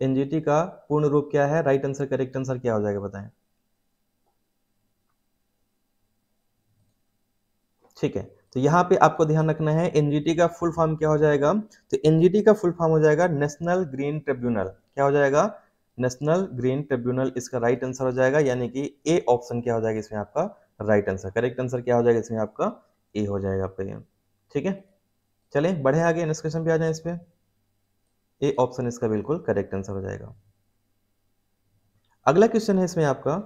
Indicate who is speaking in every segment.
Speaker 1: NGT का पूर्ण रूप क्या है? राइट आंसर, करेक्ट आंसर क्या हो जाएगा बताएं। ठीक है, तो यहाँ पे आपको ध्यान रखना है एनजीटी का फुल फॉर्म क्या हो जाएगा। तो एनजीटी का फुल फॉर्म हो जाएगा नेशनल ग्रीन ट्रिब्यूनल। क्या हो जाएगा? नेशनल ग्रीन ट्रिब्यूनल इसका राइट आंसर हो जाएगा, यानी कि ए ऑप्शन क्या हो जाएगा इसमें आपका राइट आंसर। करेक्ट आंसर क्या हो जाएगा इसमें आपका? ए हो जाएगा आपका ये। ठीक है, चलें बढ़े आगे, नेक्स्ट क्वेश्चन पे आ जाए। इस पे ए ऑप्शन इसका बिल्कुल करेक्ट आंसर हो जाएगा। अगला क्वेश्चन है इसमें आपका,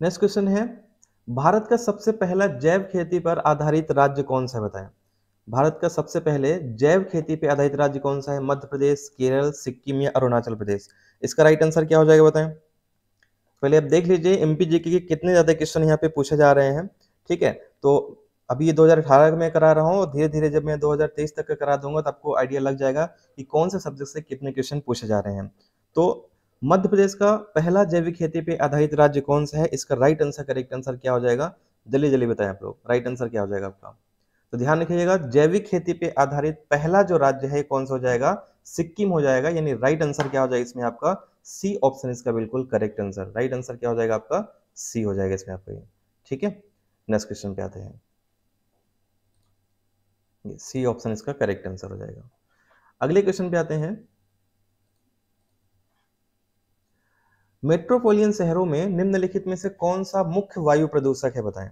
Speaker 1: नेक्स्ट क्वेश्चन है, भारत का सबसे पहला जैव खेती पर आधारित राज्य कौन सा है बताएं। भारत का सबसे पहले जैव खेती पे आधारित राज्य कौन सा है? मध्य प्रदेश, केरल, सिक्किम या अरुणाचल प्रदेश। इसका राइट आंसर क्या हो जाएगा बताएं। पहले आप देख लीजिए एमपी जीके के कितने ज्यादा क्वेश्चन यहाँ पे पूछे जा रहे हैं। ठीक है, तो अभी ये 2018 में करा रहा हूँ और धीरे धीरे जब मैं 2023 तक का करा दूंगा तो आपको आइडिया लग जाएगा कि कौन से सब्जेक्ट से कितने क्वेश्चन पूछे जा रहे हैं। तो मध्य प्रदेश का पहला जैविक खेती पे आधारित राज्य कौन सा है? इसका राइट आंसर, करेक्ट आंसर क्या हो जाएगा? जल्दी जल्दी बताएं आप लोग, राइट आंसर क्या हो जाएगा आपका। तो ध्यान रखिएगा, जैविक खेती पे आधारित पहला जो राज्य है कौन सा हो जाएगा? सिक्किम हो जाएगा, यानी राइट आंसर क्या हो जाएगा इसमें आपका? सी ऑप्शन इसका बिल्कुल करेक्ट आंसर। राइट आंसर क्या हो जाएगा आपका? सी हो जाएगा इसमें आपका ये। ठीक है, नेक्स्ट क्वेश्चन पे आते हैं। सी ऑप्शन इसका करेक्ट आंसर हो जाएगा। अगले क्वेश्चन पे आते हैं, मेट्रोपोलियन शहरों में निम्नलिखित में से कौन सा मुख्य वायु प्रदूषक है बताएं।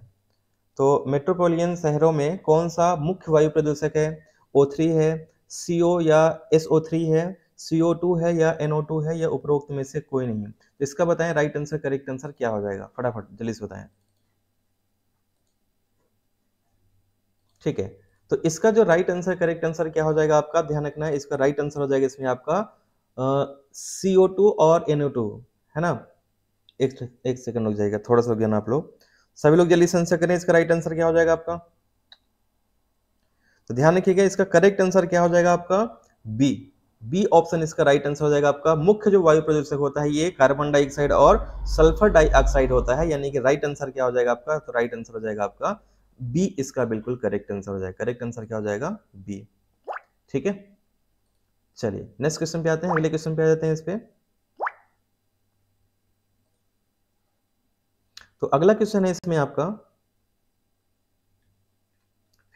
Speaker 1: तो मेट्रोपोलियन शहरों में कौन सा मुख्य वायु प्रदूषक है? O3 है, CO या SO3 है, CO2 है या NO2 है या उपरोक्त में से कोई नहीं। तो इसका बताएं राइट आंसर, करेक्ट आंसर क्या हो जाएगा, फटाफट जल्दी से बताएं। ठीक है, तो इसका जो राइट आंसर, करेक्ट आंसर क्या हो जाएगा आपका? ध्यान रखना है, इसका राइट आंसर हो जाएगा इसमें आपका CO2 और NO2, है ना। एक एक सेकंड रुक जाएगा, थोड़ा सा रुक जाना आप लोग, सभी लोग जल्दी से आंसर करें। इसका राइट आंसर क्या हो जाएगा आपका? तो ध्यान रखिएगा, इसका करेक्ट आंसर क्या हो जाएगा आपका? बी। बी ऑप्शन इसका राइट आंसर हो जाएगा आपका। मुख्य जो वायु प्रदूषक होता है ये कार्बन डाइऑक्साइड और सल्फर डाइऑक्साइड होता है, यानी कि राइट आंसर क्या हो जाएगा आपका? तो राइट आंसर हो जाएगा आपका बी, इसका बिल्कुल करेक्ट आंसर हो जाएगा। करेक्ट आंसर क्या हो जाएगा? बी। ठीक है, चलिए नेक्स्ट क्वेश्चन पे आते हैं, अगले क्वेश्चन पे आ जाते हैं इस पे। तो अगला क्वेश्चन है इसमें आपका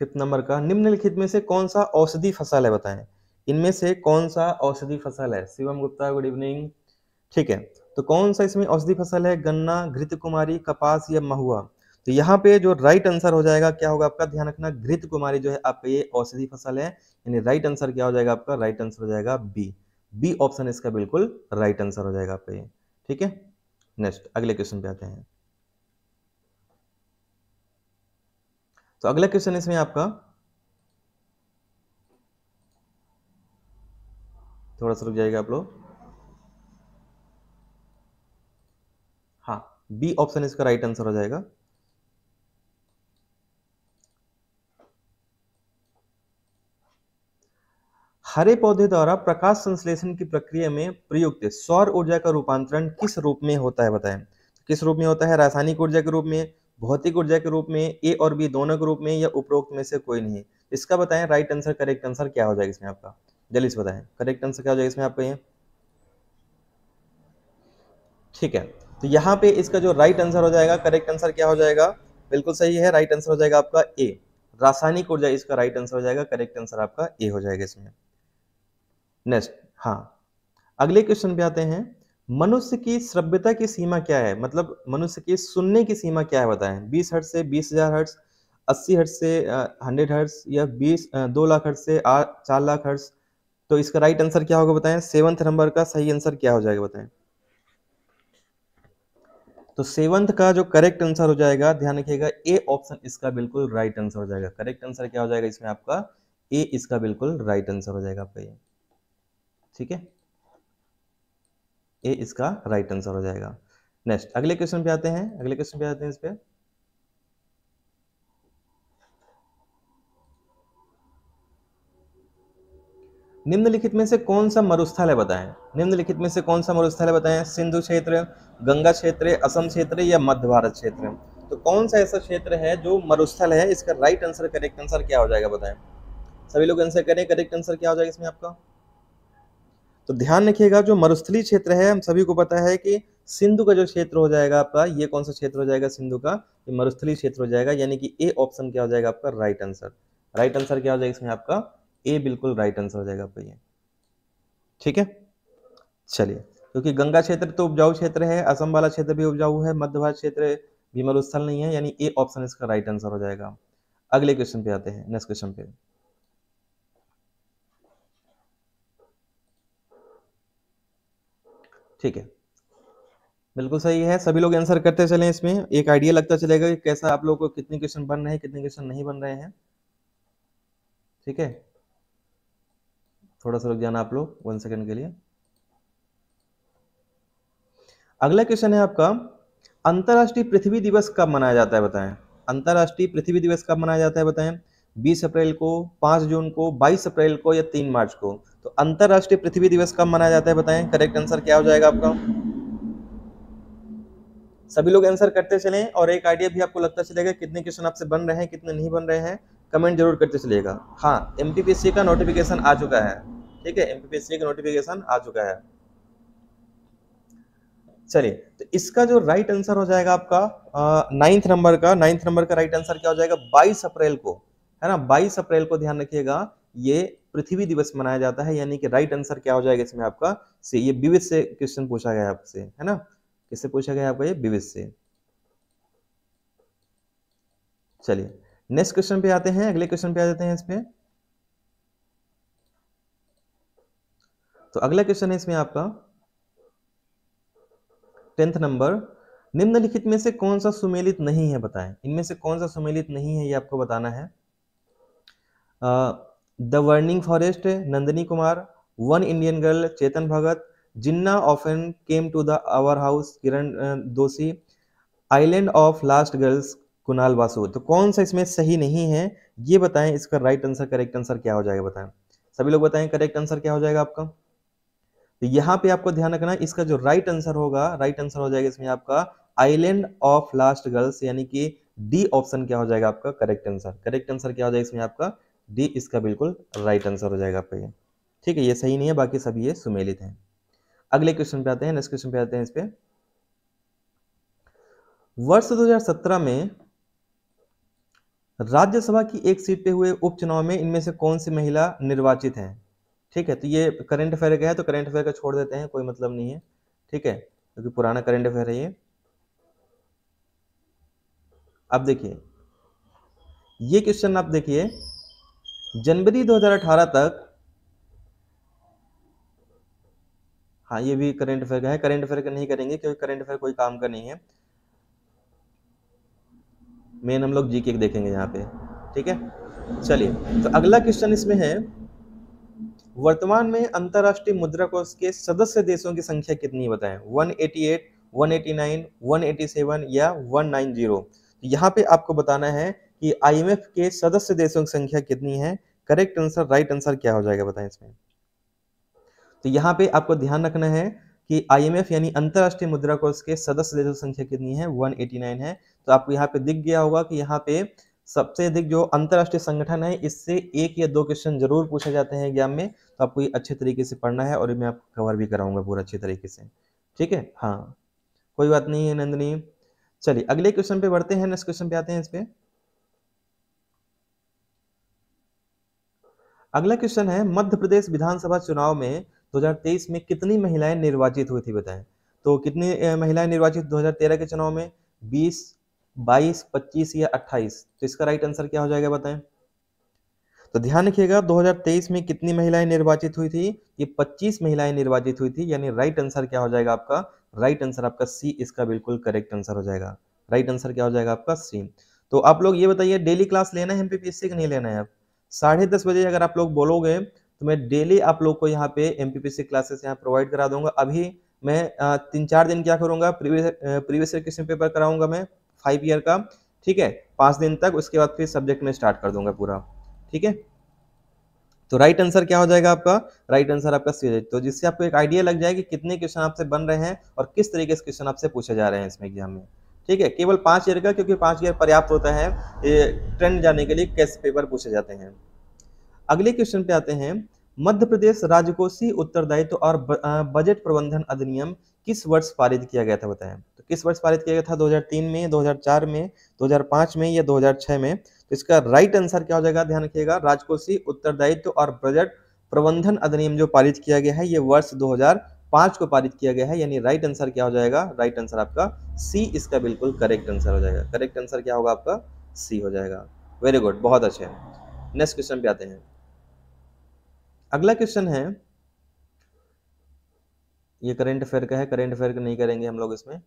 Speaker 1: 5th नंबर का, निम्नलिखित में से कौन सा औषधि फसल है बताएं। इनमें से कौन सा औषधि फसल है? Shivam Gupta, good evening. ठीक है, तो कौन सा इसमें औषधि फसल है? गन्ना, घृत कुमारी, कपास या महुआ। तो यहाँ पे जो राइट आंसर हो जाएगा क्या होगा आपका? ध्यान रखना, घृत कुमारी जो है आपका ये औषधि फसल है, यानी राइट आंसर क्या हो जाएगा आपका? राइट आंसर हो जाएगा बी। बी ऑप्शन इसका बिल्कुल राइट आंसर हो जाएगा आपका ये। ठीक है, नेक्स्ट अगले क्वेश्चन पे आते हैं। तो अगला क्वेश्चन इसमें आपका, थोड़ा सा रुक जाएगा आप लोग। हाँ, बी ऑप्शन इसका राइट आंसर हो जाएगा। हरे पौधे द्वारा प्रकाश संश्लेषण की प्रक्रिया में प्रयुक्त सौर ऊर्जा का रूपांतरण किस रूप में होता है बताएं। किस रूप में होता है? रासायनिक ऊर्जा के रूप में, भौतिक ऊर्जा के रूप में, ए और बी दोनों के रूप में, या उपरोक्त में से कोई नहीं। इसका बताएं राइट आंसर, करेक्ट आंसर क्या हो जाएगा इसमें आपका? जल्दी से बताएं, करेक्ट आंसर क्या हो जाएगा इसमें आपका ये। ठीक है, तो यहाँ पे इसका जो राइट आंसर हो जाएगा, करेक्ट आंसर क्या हो जाएगा? बिल्कुल सही है, राइट आंसर हो जाएगा आपका ए, रासायनिक ऊर्जा इसका राइट आंसर हो जाएगा। करेक्ट आंसर आपका ए हो जाएगा इसमें। नेक्स्ट, हाँ, अगले क्वेश्चन पे आते हैं, मनुष्य की श्रव्यता की सीमा क्या है? मतलब मनुष्य की सुनने की सीमा क्या है बताएं। 20 हर्ट्ज से 20,000 हर्ट्ज, 80 हर्ट्ज से 100 हर्ट्ज, या 2 लाख हर्ट्ज से 4 लाख हर्ट्ज। तो इसका राइट आंसर क्या होगा बताएं। 7th नंबर का सही आंसर क्या हो जाएगा बताएं। तो 7th का जो करेक्ट आंसर हो जाएगा, ध्यान रखिएगा, ए ऑप्शन इसका बिल्कुल राइट आंसर हो जाएगा। करेक्ट आंसर क्या हो जाएगा इसमें आपका? ए इसका बिल्कुल राइट आंसर हो जाएगा आपका ये। ठीक है, ए इसका राइट आंसर हो जाएगा। नेक्स्ट अगले क्वेश्चन पे आते हैं, अगले क्वेश्चन पे आते हैं इस पे। निम्नलिखित में से कौन सा मरुस्थल है बताएं। निम्नलिखित में से कौन सा मरुस्थल है बताएं। सिंधु क्षेत्र, गंगा क्षेत्र, असम क्षेत्र या मध्य भारत क्षेत्र। तो कौन सा ऐसा क्षेत्र है जो मरुस्थल है, इसका राइट आंसर, करेक्ट आंसर क्या हो जाएगा बताएं। सभी लोग आंसर करें, करेक्ट आंसर क्या हो जाएगा इसमें आपका। तो ध्यान रखिएगा, जो मरुस्थलीय क्षेत्र है हम सभी को पता है कि सिंधु का जो क्षेत्र हो जाएगा आपका, ये कौन सा क्षेत्र हो जाएगा सिंधु का, ये मरुस्थलीय क्षेत्र हो जाएगा, यानी कि ए ऑप्शन क्या हो जाएगा आपका राइट आंसर। राइट आंसर क्या हो जाएगा इसमें आपका, ए बिल्कुल राइट आंसर हो जाएगा आपका ये। ठीक है, चलिए, क्योंकि गंगा क्षेत्र तो उपजाऊ क्षेत्र है, असम वाला क्षेत्र भी उपजाऊ है, मध्य भारत क्षेत्र भी मरुस्थल नहीं है, यानी ए ऑप्शन इसका राइट आंसर हो जाएगा। अगले क्वेश्चन पे आते हैं, नेक्स्ट क्वेश्चन पे। ठीक है, बिल्कुल सही है, सभी लोग आंसर करते चलें, इसमें एक आइडिया लगता चलेगा कि कैसा आप लोगों को कितने क्वेश्चन बन रहे हैं, कितने क्वेश्चन नहीं बन रहे हैं। ठीक है, थोड़ा सा रुक जाना आप लोग 1 सेकंड के लिए। अगला क्वेश्चन है आपका, अंतरराष्ट्रीय पृथ्वी दिवस कब मनाया जाता है बताएं। अंतरराष्ट्रीय पृथ्वी दिवस कब मनाया जाता है बताएं। 20 अप्रैल को, 5 जून को, 22 अप्रैल को या 3 मार्च को। तो अंतरराष्ट्रीय पृथ्वी दिवस कब मनाया जाता है बताएं, करेक्ट आंसर क्या हो जाएगा आपका। सभी लोग आंसर करते चलें और एक आइडिया भी आपको लगता चलेगा कितने क्वेश्चन आपसे बन रहे हैं, कितने नहीं बन रहे हैं, कमेंट जरूर करते चलिएगा। हाँ, एमपीपीएससी का नोटिफिकेशन आ चुका है। ठीक है, एमपीपीएससी का नोटिफिकेशन आ चुका है। चलिए, तो इसका जो राइट आंसर हो जाएगा आपका 9th नंबर का राइट आंसर क्या हो जाएगा, 22 अप्रैल को, है ना, 22 अप्रैल को ध्यान रखिएगा, ये पृथ्वी दिवस मनाया जाता है, यानी कि राइट आंसर क्या हो जाएगा इसमें आपका से। ये विविध से क्वेश्चन पूछा गया आपसे, है ना, किससे पूछा गया आपका, ये विविध से। चलिए, नेक्स्ट क्वेश्चन पे आते हैं, अगले क्वेश्चन पे आ जाते हैं इसमें। तो अगला क्वेश्चन है इसमें आपका 10th नंबर, निम्नलिखित में से कौन सा सुमेलित नहीं है बताएं। इनमें से कौन सा सुमेलित नहीं है, ये आपको बताना है। The burning forest Nandini Kumar, one Indian girl Chetan Bhagat, Jinnah often came to the our house Kiran Doshi, island of lost girls Kunal Basu. तो कौन सा इसमें सही नहीं है ये बताएं, इसका राइट आंसर, करेक्ट आंसर क्या हो जाएगा बताएं। सभी लोग बताएं, करेक्ट आंसर क्या हो जाएगा आपका। तो यहाँ पे आपको ध्यान रखना है, इसका जो राइट आंसर होगा, राइट आंसर हो जाएगा इसमें आपका आइलैंड ऑफ लास्ट गर्ल्स, यानी कि डी ऑप्शन क्या हो जाएगा आपका करेक्ट आंसर। करेक्ट आंसर क्या हो जाएगा इसमें आपका डी, इसका बिल्कुल राइट आंसर हो जाएगा आपका ये। ठीक है, ये सही नहीं है, बाकी सभी ये सुमेलित हैं। अगले क्वेश्चन पे आते हैं, नेक्स्ट क्वेश्चन पे आते हैं इस पे। वर्ष 2017 में राज्यसभा की एक सीट पे हुए उपचुनाव में इनमें से कौन सी महिला निर्वाचित है। ठीक है, तो ये करंट अफेयर का है, तो करंट अफेयर का छोड़ देते हैं, कोई मतलब नहीं है। ठीक है, क्योंकि पुराना करंट अफेयर है ये। अब देखिए, ये क्वेश्चन आप देखिए, जनवरी 2018 तक, हाँ ये भी करंट अफेयर का है, करंट अफेयर का नहीं करेंगे क्योंकि करंट अफेयर कोई काम का नहीं है, मेन हम लोग जीके देखेंगे यहाँ पे। ठीक है, चलिए, तो अगला क्वेश्चन इसमें है, वर्तमान में अंतरराष्ट्रीय मुद्रा कोष के सदस्य देशों की संख्या कितनी बताएं। 188, 189, 187 या 190। यहाँ पे आपको बताना है कि आईएमएफ के सदस्य देशों की संख्या कितनी है, करेक्ट आंसर, राइट आंसर क्या हो जाएगा बताएं इसमें। तो यहाँ पे आपको ध्यान रखना है कि आईएमएफ यानी अंतरराष्ट्रीय मुद्रा कोष के सदस्य देशों की संख्या कितनी है, 189 है। तो आपको यहाँ पे दिख गया होगा कि यहाँ पे सबसे अधिक जो अंतरराष्ट्रीय संगठन है, इससे 1 या 2 क्वेश्चन जरूर पूछे जाते हैं एग्जाम में, तो आपको ये अच्छे तरीके से पढ़ना है और मैं आपको कवर भी कराऊंगा पूरा अच्छे तरीके से। ठीक है, हाँ कोई बात नहीं है नंदिनी। चलिए, अगले क्वेश्चन पे बढ़ते हैं, नेक्स्ट क्वेश्चन पे आते हैं इस पे। अगला क्वेश्चन है, मध्य प्रदेश विधानसभा चुनाव में 2023 में कितनी महिलाएं निर्वाचित हुई थी बताएं। तो कितनी महिलाएं निर्वाचित 2013 के चुनाव में, 20, 22, 25 या 28। तो इसका राइट आंसर क्या हो जाएगा बताएं। तो ध्यान रखिएगा, 2023 में कितनी महिलाएं निर्वाचित हुई थी, ये 25 महिलाएं निर्वाचित हुई थी, यानी राइट आंसर क्या हो जाएगा आपका, राइट आंसर आपका सी, इसका बिल्कुल करेक्ट आंसर हो जाएगा। राइट आंसर क्या हो जाएगा आपका सी। तो आप लोग ये बताइए, डेली क्लास लेना है एमपीपीएससी का नहीं लेना है। आप 10:30 बजे अगर आप लोग बोलोगे तो मैं डेली आप लोग को यहाँ पे एमपीपीएससी क्लासेस यहाँ प्रोवाइड करा दूंगा। अभी मैं 3-4 दिन क्या करूंगा, प्रीवियस ईयर क्वेश्चन पेपर कराऊंगा मैं 5 ईयर का। ठीक है, 5 दिन तक, उसके बाद फिर सब्जेक्ट में स्टार्ट कर दूंगा पूरा। ठीक है, तो राइट आंसर क्या हो जाएगा आपका, राइट आंसर आपका सी हो जाएगा। तो जिससे आपको एक आइडिया लग जाए कि कितने क्वेश्चन आपसे बन रहे हैं और किस तरीके से क्वेश्चन आपसे पूछे जा रहे हैं इसमें एग्जाम में। ठीक है, केवल 5 ईयर का, क्योंकि 5 ईयर पर्याप्त होता है ये ट्रेंड जाने के लिए कैसे पेपर पूछे जाते हैं। अगले क्वेश्चन पे आते हैं, मध्य प्रदेश राजकोषीय उत्तरदायित्व और बजट प्रबंधन अधिनियम किस वर्ष पारित किया गया था बताएं। तो किस वर्ष पारित किया गया था, 2003 में, 2004 में, 2005 में या 2006 में। तो इसका राइट आंसर क्या हो जाएगा, ध्यान रखिएगा, राजकोषीय उत्तरदायित्व और बजट प्रबंधन अधिनियम जो पारित किया गया है ये वर्ष 2005 को पारित किया गया है, यानी राइट आंसर क्या हो जाएगा, राइट आंसर आपका सी इसका बिल्कुल करेक्ट आंसर हो जाएगा। करेक्ट आंसर क्या होगा आपका, सी हो जाएगा। वेरी गुड, बहुत अच्छे। नेक्स्ट क्वेश्चन पे आते हैं। अगला क्वेश्चन है, ये करंट अफेयर का है, करंट अफेयर का नहीं करेंगे हम लोग इसमें।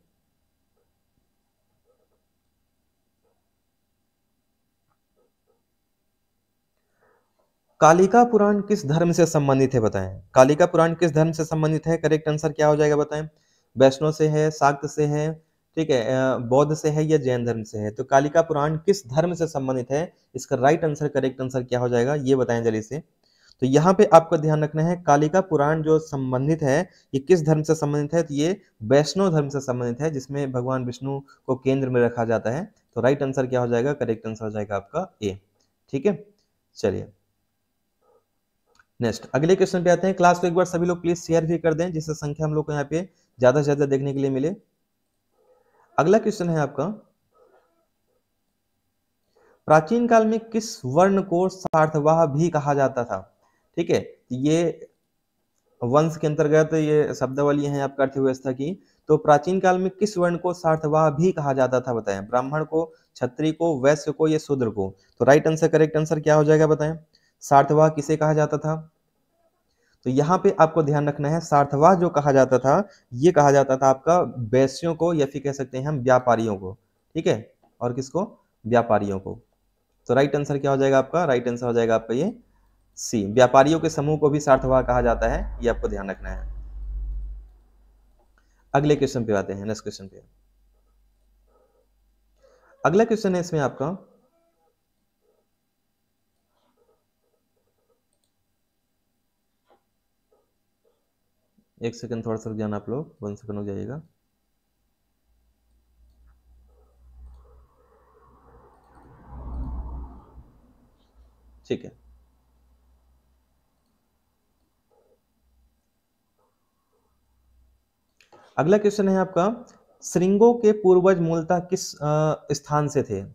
Speaker 1: कालिका पुराण किस धर्म से संबंधित है बताएं। कालिका पुराण किस धर्म से संबंधित है, करेक्ट आंसर क्या हो जाएगा बताएं। वैष्णव से है, शाक्त से है, ठीक है, बौद्ध से है या जैन धर्म से है। तो कालिका पुराण किस धर्म से संबंधित है, इसका राइट आंसर, करेक्ट आंसर क्या हो जाएगा ये बताएं जल्दी से। तो यहाँ पे आपको ध्यान रखना है, कालिका पुराण जो संबंधित है ये किस धर्म से संबंधित है, तो ये वैष्णव धर्म से संबंधित है, जिसमें भगवान विष्णु को केंद्र में रखा जाता है। तो राइट आंसर क्या हो जाएगा, करेक्ट आंसर हो जाएगा आपका ए। ठीक है, चलिए नेक्स्ट अगले क्वेश्चन पे आते हैं। क्लास को एक बार सभी लोग प्लीज शेयर भी कर दें, जिससे संख्या हम लोग को यहाँ पे ज्यादा से ज्यादा देखने के लिए मिले। अगला क्वेश्चन है आपका, प्राचीन काल में किस वर्ण को सार्थवाह भी कहा जाता था। ठीक है, ये वंश के अंतर्गत ये शब्दावली है आपका अर्थव्यवस्था की। तो प्राचीन काल में किस वर्ण को सार्थवाह भी कहा जाता था बताएं, ब्राह्मण को, क्षत्रिय को, वैश्य को या शूद्र को। तो राइट आंसर, करेक्ट आंसर क्या हो जाएगा बताएं। सार्थवाह किसे कहा जाता था, तो यहाँ पे आपको ध्यान रखना है, सार्थवाह जो कहा जाता था ये कहा जाता था आपका वैश्यों को, या फिर कह सकते हैं हम व्यापारियों को। ठीक है, और किसको, व्यापारियों को। तो राइट आंसर क्या हो जाएगा आपका, राइट आंसर हो जाएगा आपका ये सी, व्यापारियों के समूह को भी सार्थवाह कहा जाता है, ये आपको ध्यान रखना है। अगले क्वेश्चन पे आते हैं, नेक्स्ट क्वेश्चन पे। अगला क्वेश्चन है इसमें आपका, एक सेकंड थोड़ा सा रुक जाना आप लोग, 1 सेकंड हो जाइएगा। ठीक है, अगला क्वेश्चन है आपका, श्रृंगों के पूर्वज मूलतः किस स्थान से थे। मैं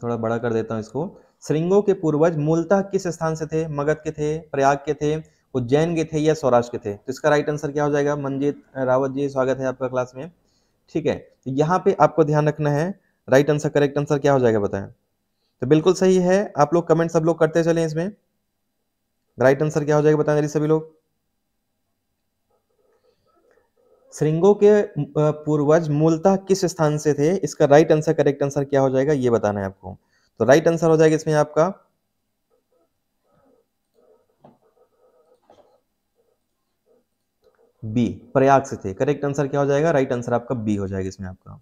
Speaker 1: थोड़ा बड़ा कर देता हूं इसको। श्रृंगों के पूर्वज मूलतः किस स्थान से थे, मगध के थे, प्रयाग के थे, उज्जैन के थे या सौराष्ट्र के थे। तो इसका राइट आंसर क्या हो जाएगा, मंजीत रावत जी स्वागत है आपका क्लास में। ठीक है, तो यहाँ पे आपको ध्यान रखना है, राइट आंसर, करेक्ट आंसर क्या हो जाएगा बताएं। तो बिल्कुल सही है, आप लोग कमेंट सब लोग करते चले इसमें। राइट आंसर क्या हो जाएगा बताएं जल्दी सभी लोग। श्रृंगों के पूर्वज मूलतः किस स्थान से थे, इसका राइट आंसर, करेक्ट आंसर क्या हो जाएगा ये बताना है आपको। तो राइट आंसर हो जाएगा इसमें आपका बी, प्रयाग से थे। करेक्ट आंसर क्या हो जाएगा, राइट आंसर आपका बी हो जाएगा इसमें आपका।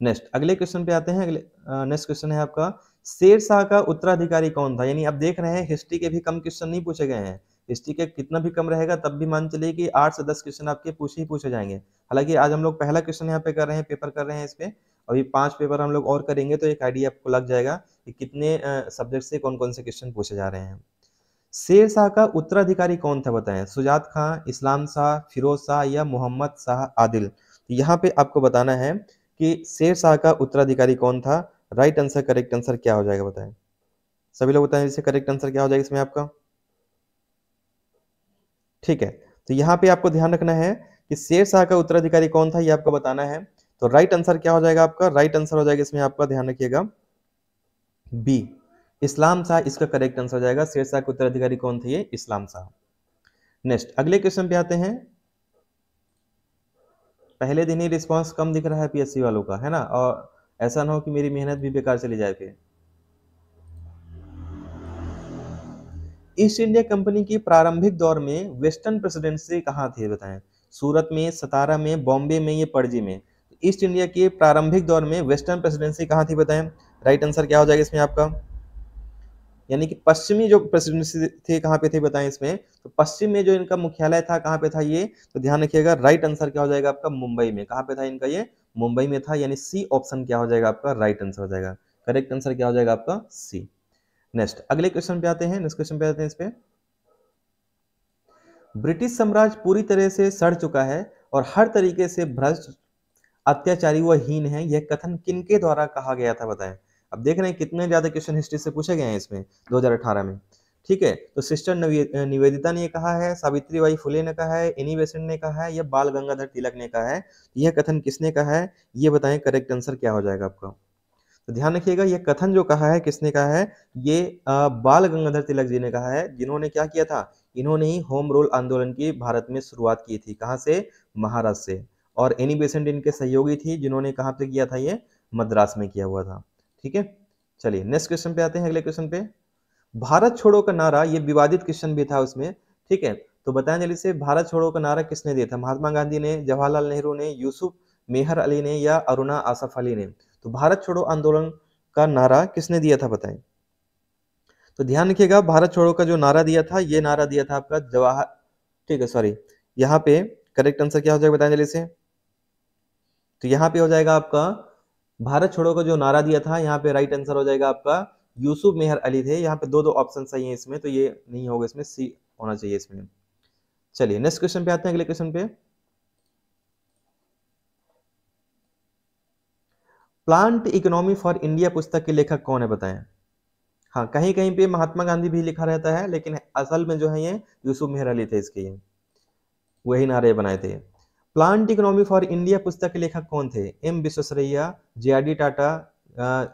Speaker 1: नेक्स्ट अगले क्वेश्चन पे आते हैं। अगले नेक्स्ट क्वेश्चन है आपका, शेर शाह का उत्तराधिकारी कौन था। यानी आप देख रहे हैं हिस्ट्री के भी कम क्वेश्चन नहीं पूछे गए हैं। हिस्ट्री के कितना भी कम रहेगा तब भी मान चलिए कि 8 से 10 क्वेश्चन आपके पूछे ही पूछे जाएंगे। हालांकि आज हम लोग पहला क्वेश्चन यहाँ पे कर रहे हैं, पेपर कर रहे हैं इस पे, अभी 5 पेपर हम लोग और करेंगे तो एक आइडिया आपको लग जाएगा कि कितने सब्जेक्ट से कौन कौन से क्वेश्चन पूछे जा रहे हैं। शेर शाह का उत्तराधिकारी कौन था बताएं, सुजात खां, इस्लाम शाह, फिरोज शाह या मोहम्मद शाह आदिल। तो यहाँ पे आपको बताना है कि शेर शाह का उत्तराधिकारी कौन था। राइट आंसर, करेक्ट आंसर क्या हो जाएगा बताएं सभी लोग, बताएं इससे करेक्ट आंसर क्या हो जाएगा इसमें आपका। ठीक है, तो यहाँ पे आपको ध्यान रखना है कि शेर शाह का उत्तराधिकारी कौन था, ये आपको बताना है। तो राइट आंसर क्या हो जाएगा आपका, राइट आंसर हो जाएगा इसमें आपका, ध्यान रखिएगा बी, इस्लाम शाह इसका करेक्ट आंसर हो जाएगा। शेर शाह के उत्तराधिकारी कौन थे, ये इस्लाम शाह। नेक्स्ट अगले क्वेश्चन पे आते हैं। पहले दिन ही रिस्पांस कम दिख रहा है पीएससी वालों का, है ना, और ऐसा ना हो कि मेरी मेहनत भी बेकार चली जाए फिर। ईस्ट इंडिया कंपनी की प्रारंभिक दौर में वेस्टर्न प्रेसिडेंसी कहाँ थी बताएं, सूरत में, सतारा में, बॉम्बे में या पणजी में। ईस्ट इंडिया के प्रारंभिक दौर में वेस्टर्न प्रेसिडेंसी कहाँ थी बताएं। राइट आंसर क्या हो जाएगा इसमें आपका, यानी कि पश्चिमी जो प्रेसिडेंसी थे कहाँ पे थे बताएं इसमें, तो पश्चिम में जो इनका मुख्यालय था कहाँ पे था ये, तो ध्यान रखिएगा राइट आंसर क्या हो जाएगा आपका मुंबई में। कहाँ पे था इनका ये, मुंबई में था, यानी सी ऑप्शन क्या हो जाएगा आपका राइट आंसर हो जाएगा। करेक्ट आंसर क्या हो जाएगा आपका सी। नेक्स्ट अगले क्वेश्चन पे आते हैं, नेक्स्ट क्वेश्चन पे आते हैं इस पे। ब्रिटिश साम्राज्य पूरी तरह से सड़ चुका है और हर तरीके से भ्रष्ट, अत्याचारी व हीन है, यह कथन किनके द्वारा कहा गया था बताएं। अब देख रहे हैं कितने ज्यादा क्वेश्चन हिस्ट्री से पूछे गए हैं इसमें 2018 में। ठीक है, तो सिस्टर निवेदिता ने कहा है, सावित्रीबाई फुले ने कहा है, एनी बेसेंट ने कहा है, या बाल गंगाधर तिलक ने कहा है। यह कथन किसने कहा है, ये बताएं। करेक्ट आंसर क्या हो जाएगा आपका, तो ध्यान रखिएगा ये कथन जो कहा है किसने कहा है, ये बाल गंगाधर तिलक जी ने कहा है, जिन्होंने क्या किया था, इन्होंने ही होम रूल आंदोलन की भारत में शुरुआत की थी। कहां से, महाराष्ट्र से। और एनी बेसेंट इनके सहयोगी थी, जिन्होंने कहां पे किया था, ये मद्रास में किया हुआ था। ठीक है, चलिए नेक्स्ट क्वेश्चन पे आते हैं, अगले क्वेश्चन पे। भारत छोड़ो का नारा, ये विवादित क्वेश्चन भी था उसमें। ठीक है, तो बताएं जल्दी से, भारत छोड़ो का नारा किसने दिया था, महात्मा गांधी ने, जवाहरलाल नेहरू ने, यूसुफ मेहर अली ने, या अरुणा आसफ अली ने। तो भारत छोड़ो आंदोलन का नारा किसने दिया था बताएं। तो ध्यान रखिएगा भारत छोड़ो का जो नारा दिया था, ये नारा दिया था आपका जवाहर, ठीक है सॉरी, यहाँ पे करेक्ट आंसर क्या हो जाएगा बताएं जल्दी से। तो यहाँ पे हो जाएगा आपका भारत छोड़ो का जो नारा दिया था, यहाँ पे राइट आंसर हो जाएगा आपका यूसुफ मेहर अली थे। यहाँ पे दो दो ऑप्शन सही है इसमें, तो ये नहीं होगा, इसमें सी होना चाहिए इसमें। चलिए नेक्स्ट क्वेश्चन पे आते हैं, अगले क्वेश्चन पे। प्लांट इकोनॉमी फॉर इंडिया पुस्तक के लेखक कौन है बताएं। हाँ, कहीं कहीं पे महात्मा गांधी भी लिखा रहता है, लेकिन असल में जो है ये यूसुफ मेहर अली थे इसके, ये वही नारे बनाए थे। प्लांट इकोनॉमी फॉर इंडिया पुस्तक के लेखक कौन थे, M Visvesvaraya, J R D Tata,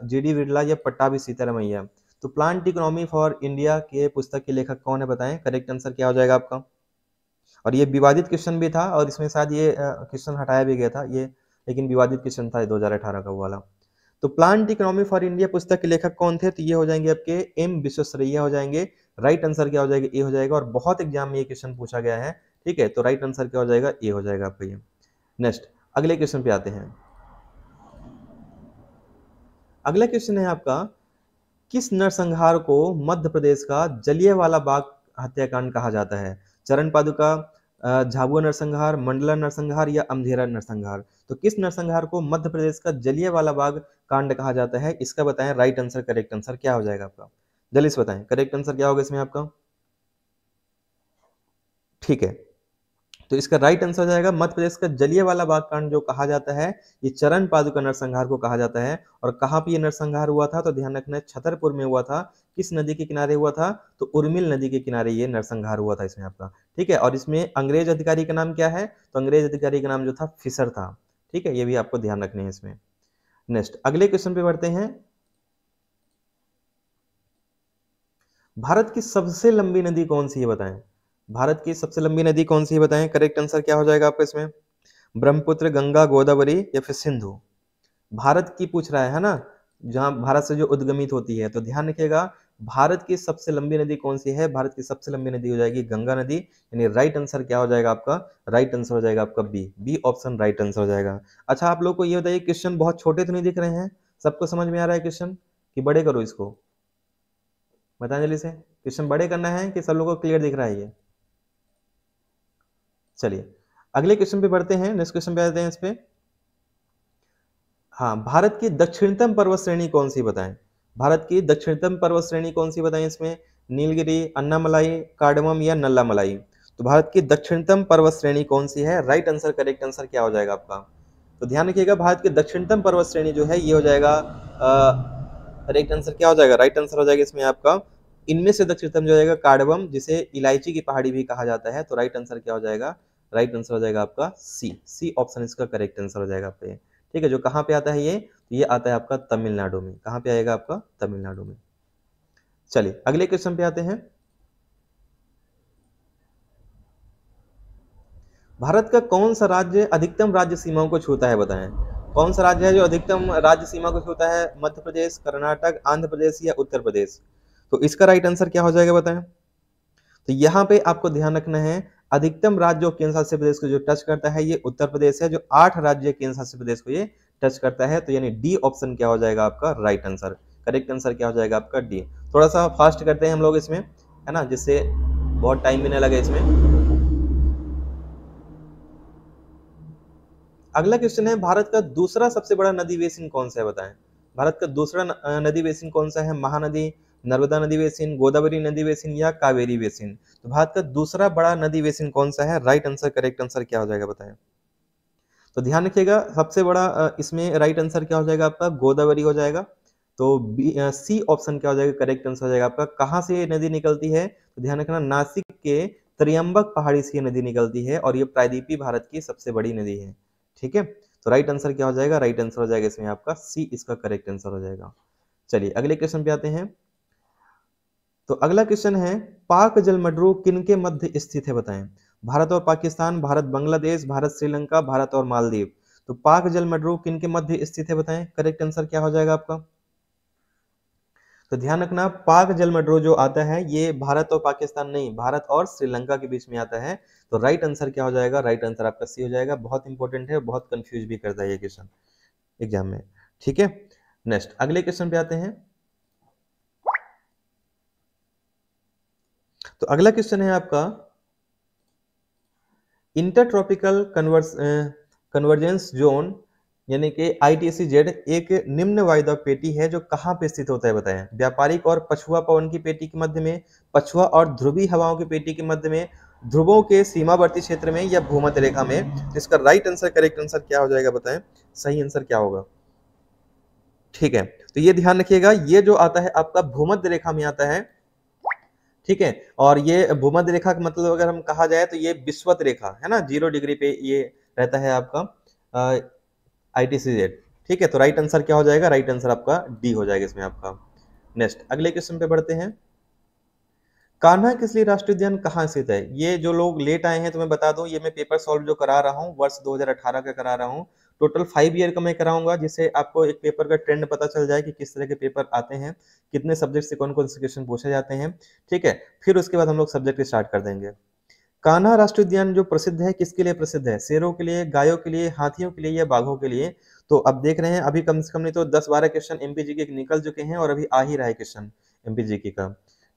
Speaker 1: G D Birla, या पट्टाभी सीतारामैया। तो प्लांट इकोनॉमी फॉर इंडिया के पुस्तक के लेखक कौन है बताएं। करेक्ट आंसर क्या हो जाएगा आपका, और ये विवादित क्वेश्चन भी था, और इसमें शायद ये क्वेश्चन हटाया भी गया था ये, लेकिन विवादित क्वेश्चन था 2018 का वो वाला। तो प्लांट इकोनॉमी फॉर इंडिया पुस्तक के लेखक कौन थे, तो ये हो जाएंगे आपके एम विश्वेश्वरैया हो जाएंगे। राइट आंसर क्या हो जाएगा, ए हो जाएगा, और बहुत एग्जाम में ये क्वेश्चन पूछा गया है। ठीक है, तो राइट आंसर क्या हो जाएगा, ए हो जाएगा आपका ये। नेक्स्ट अगले क्वेश्चन पे आते हैं। अगला क्वेश्चन है आपका, किस नरसंहार को मध्य प्रदेश का जलियांवाला बाग हत्याकांड कहा जाता है। चरण पादुका, झाबुआ नरसंहार, मंडला नरसंहार, या अमधेरा नरसंहार। तो किस नरसंहार को मध्य प्रदेश का जलियांवाला बाग कांड कहा जाता है, इसका बताएं राइट आंसर। करेक्ट आंसर क्या हो जाएगा आपका, जल्दी से बताएं करेक्ट आंसर क्या होगा इसमें आपका। ठीक है, तो इसका राइट आंसर हो जाएगा मध्य प्रदेश का जलियांवाला बाग कांड जो कहा जाता है, ये चरण पादुका नरसंहार को कहा जाता है। और कहाँ पे ये नरसंहार हुआ था, तो ध्यान रखना है छतरपुर में हुआ था। किस नदी के किनारे हुआ था, तो उर्मिल नदी के किनारे ये नरसंहार हुआ था इसमें आपका। ठीक है, और इसमें अंग्रेज अधिकारी का नाम क्या है, तो अंग्रेज अधिकारी का नाम जो था फिशर था। ठीक है, ये भी आपको ध्यान रखने हैं इसमें। नेक्स्ट अगले क्वेश्चन पे बढ़ते हैं। भारत की सबसे लंबी नदी कौन सी है बताएं। भारत की सबसे लंबी नदी कौन सी है बताएं। करेक्ट आंसर क्या हो जाएगा आपका इसमें, ब्रह्मपुत्र, गंगा, गोदावरी, या फिर सिंधु। भारत की पूछ रहा है ना, जहां भारत से जो उद्गमित होती है, तो ध्यान रखिएगा भारत की सबसे लंबी नदी कौन सी है, भारत की सबसे लंबी नदी हो जाएगी गंगा नदी। यानी राइट आंसर क्या हो जाएगा आपका, राइट आंसर हो जाएगा आपका B, B option right answer हो जाएगा। अच्छा आप लोग को ये बताइए, क्वेश्चन बहुत छोटे तो नहीं दिख रहे हैं, सबको समझ में आ रहा है क्वेश्चन, कि बड़े करो इसको, बताएं जल्दी से, क्वेश्चन बड़े करना है कि सब लोगों को क्लियर दिख रहा है ये। चलिए अगले क्वेश्चन पे बढ़ते हैं, नेक्स्ट क्वेश्चन पे आते हैं इस पे। हाँ, भारत की दक्षिणतम पर्वत श्रेणी कौन सी बताएं। भारत की दक्षिणतम पर्वत श्रेणी कौन सी बताएं इसमें, नीलगिरी, अन्नामलाई, कार्डमम, या नल्लामलाई। तो भारत की दक्षिणतम पर्वत श्रेणी कौन सी है, राइट आंसर करेक्ट आंसर क्या हो जाएगा आपका। तो ध्यान रखिएगा भारत की दक्षिणतम पर्वत श्रेणी जो है ये हो जाएगा, करेक्ट आंसर क्या हो जाएगा, राइट आंसर हो जाएगा इसमें आपका, इनमें से दक्षिणतम जो जाएगा कार्डमम, जिसे इलायची की पहाड़ी भी कहा जाता है। तो राइट आंसर क्या हो जाएगा, राइट आंसर हो जाएगा आपका सी, सी ऑप्शन इसका करेक्ट आंसर हो जाएगा आपका। ठीक है, जो कहाँ पे आता है ये, तो ये आता है आपका तमिलनाडु में। कहाँ पे आएगा आपका, तमिलनाडु में। चलिए अगले क्वेश्चन पे आते हैं। भारत का कौन सा राज्य अधिकतम राज्य सीमाओं को छूता है बताएं। कौन सा राज्य है जो अधिकतम राज्य सीमा को छूता है, मध्य प्रदेश, कर्नाटक, आंध्र प्रदेश, या उत्तर प्रदेश। तो इसका राइट आंसर क्या हो जाएगा बताएं। तो यहाँ पे आपको ध्यान रखना है, अधिकतम राज्य जो केंद्र शासित प्रदेश को जो टच करता है ये उत्तर प्रदेश है, जो 8 राज्य केंद्र शासित प्रदेश को ये टच करता है। तो यानी डी ऑप्शन क्या हो जाएगा आपका राइट आंसर। करेक्ट आंसर क्या हो जाएगा आपका डी। थोड़ा सा फास्ट करते हैं हम लोग इसमें, है ना, जिससे बहुत टाइम भी नहीं लगे इसमें। अगला क्वेश्चन है, भारत का दूसरा सबसे बड़ा नदी बेसिन कौन सा है बताएं। भारत का दूसरा नदी बेसिन कौन सा है? महानदी, नर्मदा नदी बेसिन, गोदावरी नदी बेसिन या कावेरी बेसिन? तो भारत का दूसरा बड़ा नदी बेसिन कौन सा है? राइट आंसर, करेक्ट आंसर क्या हो जाएगा बताएं। तो ध्यान रखिएगा, सबसे बड़ा इसमें राइट आंसर क्या हो जाएगा आपका? गोदावरी हो जाएगा। तो सी ऑप्शन क्या हो जाएगा? करेक्ट आंसर हो जाएगा आपका। कहाँ से ये नदी निकलती है? तो ध्यान रखना, नासिक के त्र्यंबक पहाड़ी से ये नदी निकलती है और ये प्रायद्वीपीय भारत की सबसे बड़ी नदी है। ठीक है, तो राइट आंसर क्या हो जाएगा? राइट आंसर हो जाएगा इसमें आपका सी, इसका करेक्ट आंसर हो जाएगा। चलिए अगले क्वेश्चन पे आते हैं। तो अगला क्वेश्चन है, पाक जलमंडल किनके मध्य स्थित है बताएं। भारत और पाकिस्तान, भारत बांग्लादेश, भारत श्रीलंका, भारत और मालदीव? तो पाक जलमंडल किनके मध्य स्थित है बताएं। करेक्ट आंसर क्या हो जाएगा आपका? तो ध्यान रखना, पाक जलमंडल जो आता है ये भारत और पाकिस्तान नहीं, भारत और श्रीलंका के बीच में आता है। तो राइट आंसर क्या हो जाएगा? राइट आंसर आपका सी हो जाएगा। बहुत इंपॉर्टेंट है, बहुत कंफ्यूज भी करता है ये क्वेश्चन एग्जाम में। ठीक है, नेक्स्ट अगले क्वेश्चन पे आते हैं। तो अगला क्वेश्चन है आपका, इंटरट्रॉपिकल कन्वर्जेंस जोन यानी कि ITCZ एक निम्न वायुदाब पेटी है जो कहाँ पे स्थित होता है बताएं। व्यापारिक और पछुआ पवन की पेटी के मध्य में, पछुआ और ध्रुवीय हवाओं की पेटी के मध्य में, ध्रुवों के सीमावर्ती क्षेत्र में या भूमध्य रेखा में? तो इसका राइट आंसर, करेक्ट आंसर क्या हो जाएगा बताएं। सही आंसर क्या होगा? ठीक है, तो ये ध्यान रखिएगा, ये जो आता है आपका भूमध्य रेखा में आता है। ठीक है, और ये भूमध्य रेखा का मतलब अगर हम कहा जाए तो ये विषुवत रेखा है ना, 0 डिग्री पे ये रहता है आपका ITCZ। ठीक है, तो राइट आंसर क्या हो जाएगा? राइट आंसर आपका डी हो जाएगा इसमें आपका। नेक्स्ट अगले क्वेश्चन पे बढ़ते हैं। कान्हा किसली राष्ट्रीय उद्यान कहाँ स्थित है? ये जो लोग लेट आए हैं तो मैं बता दूं, ये मैं पेपर सॉल्व जो करा रहा हूँ वर्ष 2018 का करा रहा हूँ। टोटल 5 ईयर का मैं कराऊंगा, जिससे आपको एक पेपर का ट्रेंड पता चल जाए कि किस तरह के पेपर आते हैं, कितने सब्जेक्ट से कौन कौन से क्वेश्चन पूछे जाते हैं। ठीक है, फिर उसके बाद हम लोग सब्जेक्ट स्टार्ट कर देंगे। कान्हा राष्ट्रीय उद्यान जो प्रसिद्ध है, किसके लिए प्रसिद्ध है? शेरों के लिए, गायों के लिए, हाथियों के लिए या बाघों के लिए? तो अब देख रहे हैं, अभी कम से कम नहीं तो 10-12 क्वेश्चन एमपीजी के निकल चुके हैं और अभी आ ही रहा है क्वेश्चन एमपीजी का।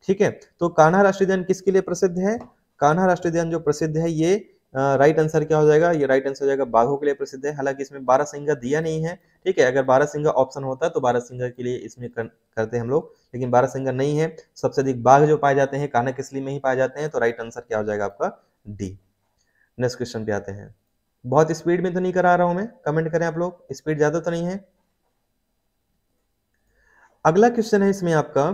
Speaker 1: ठीक है, तो कान्हा राष्ट्रीय उद्यान किसके लिए प्रसिद्ध है? कान्हा राष्ट्रीय उद्यान जो प्रसिद्ध है ये राइट आंसर क्या हो जाएगा? ये राइट आंसर हो जाएगा बाघों के लिए प्रसिद्ध है। हालांकि इसमें बारहसिंगा दिया नहीं है। ठीक है, अगर बारहसिंगा ऑप्शन होता तो बारहसिंगा के लिए इसमें करते हम लोग, लेकिन बारहसिंगा नहीं है। सबसे अधिक बाघ जो पाए जाते हैं कान्हा किसली में ही पाए जाते हैं, तो राइट आंसर क्या हो जाएगा आपका? डी। नेक्स्ट क्वेश्चन पे आते हैं। बहुत स्पीड में तो नहीं करा रहा हूं मैं, कमेंट करें आप लोग, स्पीड ज्यादा तो नहीं है। अगला क्वेश्चन है इसमें आपका,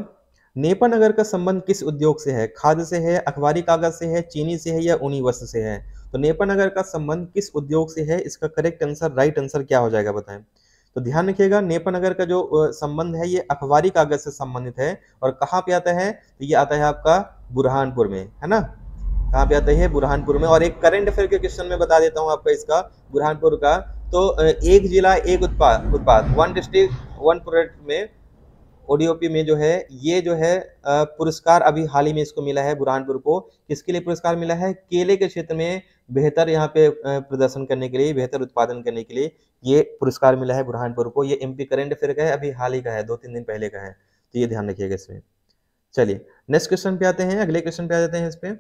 Speaker 1: नेपानगर का संबंध किस उद्योग से है? खाद्य से है, अखबारी कागज से है, चीनी से है या ऊनी वस्त्र से है? तो नेपानगर का संबंध किस उद्योग से है? इसका करेक्ट आंसर, राइट आंसर क्या हो जाएगा बताएं। तो ध्यान रखिएगा, नेपानगर का जो संबंध है ये अखबारी कागज से संबंधित है। और कहाँ पे आता है? तो ये आता है आपका बुरहानपुर में, है ना। कहाँ पे आता है? बुरहानपुर में। और एक करंट अफेयर के क्वेश्चन में बता देता हूँ आपका इसका, बुरहानपुर का। तो एक जिला एक उत्पाद, वन डिस्ट्रिक्ट वन प्रोडक्ट में, ओडीओपी में जो है, ये जो है पुरस्कार अभी हाल ही में इसको मिला है बुरहानपुर को। किसके लिए पुरस्कार मिला है? केले के क्षेत्र में बेहतर यहाँ पे प्रदर्शन करने के लिए, बेहतर उत्पादन करने के लिए ये पुरस्कार मिला है बुरहानपुर को। ये एमपी करंट अफेयर का है, अभी हाल ही का है, 2-3 दिन पहले का है। तो ये ध्यान रखिएगा इसमें। चलिए नेक्स्ट क्वेश्चन पे आते हैं, अगले क्वेश्चन पे आ जाते हैं इस पे।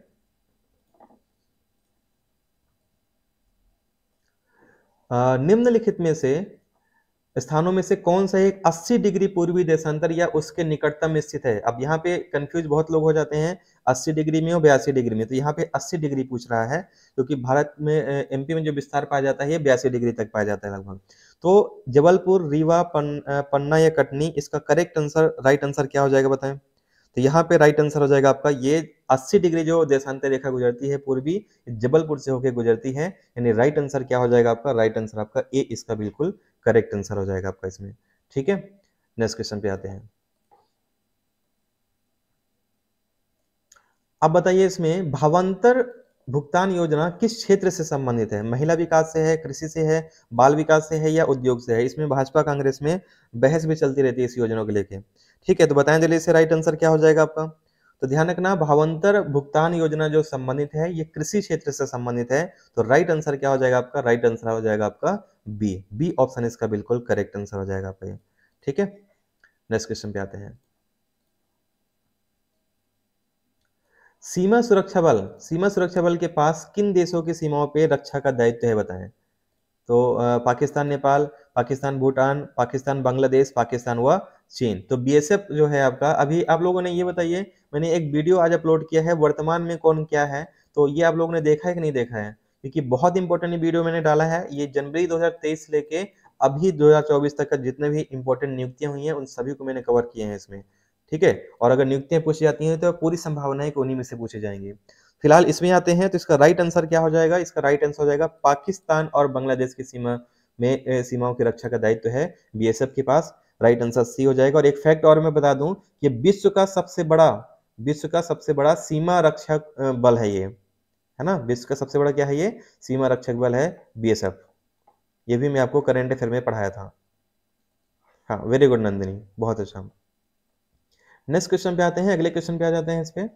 Speaker 1: निम्नलिखित में से स्थानों में से कौन सा एक 80 डिग्री पूर्वी देशांतर या उसके निकटतम में स्थित है? अब यहाँ पे कंफ्यूज बहुत लोग हो जाते हैं 80 डिग्री में और 82 डिग्री में। तो यहाँ पे 80 डिग्री पूछ रहा है, क्योंकि भारत में एमपी में जो विस्तार पाया जाता है ये 82 डिग्री तक पाया जाता है लगभग। तो जबलपुर, रीवा, पन्ना या कटनी? इसका करेक्ट आंसर, राइट आंसर क्या हो जाएगा बताएं। तो यहाँ पे राइट आंसर हो जाएगा आपका ये 80 डिग्री जो देशांतर रेखा गुजरती है पूर्वी, जबलपुर से होकर गुजरती है। यानी राइट आंसर क्या हो जाएगा आपका? राइट आंसर आपका ए, इसका बिल्कुल करेक्ट आंसर हो जाएगा आपका इसमें। ठीक है, नेक्स्ट क्वेश्चन पे आते हैं। अब बताइए इसमें भावांतर भुगतान योजना किस क्षेत्र से संबंधित है? महिला विकास से है, कृषि से है, बाल विकास से है या उद्योग से है? इसमें भाजपा कांग्रेस में बहस भी चलती रहती है इस योजना को लेके। ठीक है, तो बताएं जल्दी से राइट आंसर क्या हो जाएगा आपका। तो ध्यान रखना, भावांतर भुगतान योजना जो संबंधित है ये कृषि क्षेत्र से संबंधित है। तो राइट आंसर क्या हो जाएगा आपका? राइट आंसर हो जाएगा आपका बी, बी ऑप्शन इसका बिल्कुल करेक्ट आंसर हो जाएगा आपका। ठीक है, नेक्स्ट क्वेश्चन पे आते हैं। सीमा सुरक्षा बल, सीमा सुरक्षा बल के पास किन देशों की सीमाओं पे रक्षा का दायित्व है बताएं। तो पाकिस्तान नेपाल, पाकिस्तान भूटान, पाकिस्तान बांग्लादेश, पाकिस्तान व चीन। तो बीएसएफ जो है आपका, अभी आप लोगों ने ये बताइए, मैंने एक वीडियो आज अपलोड किया है वर्तमान में कौन क्या है, तो ये आप लोगों ने देखा है कि नहीं देखा है, क्योंकि बहुत इंपॉर्टेंट वीडियो मैंने डाला है। ये जनवरी 2023 लेके अभी 2024 तक का जितने भी इंपॉर्टेंट नियुक्तियां हुई हैं उन सभी को मैंने कवर किए हैं इसमें, ठीक है। और अगर नियुक्तियां पूछी जाती हैं तो पूरी संभावना है कि उन्हीं में से पूछे जाएंगे। फिलहाल इसमें आते हैं, तो इसका राइट आंसर क्या हो जाएगा, इसका राइट आंसर हो जाएगा पाकिस्तान और बांग्लादेश की सीमा में सीमाओं की रक्षा का दायित्व है बीएसएफ के पास। राइट आंसर सी हो जाएगा। और एक फैक्ट और मैं बता दूं कि विश्व का सबसे बड़ा सीमा रक्षक बल है ये, है ना। विश्व का सबसे बड़ा क्या है, ये सीमा रक्षक बल है बीएसएफ। ये भी मैं आपको करंट अफेयर में पढ़ाया था। हाँ, वेरी गुड नंदिनी, बहुत अच्छा। नेक्स्ट क्वेश्चन पे आते हैं, अगले क्वेश्चन पे आ जाते हैं इस पे।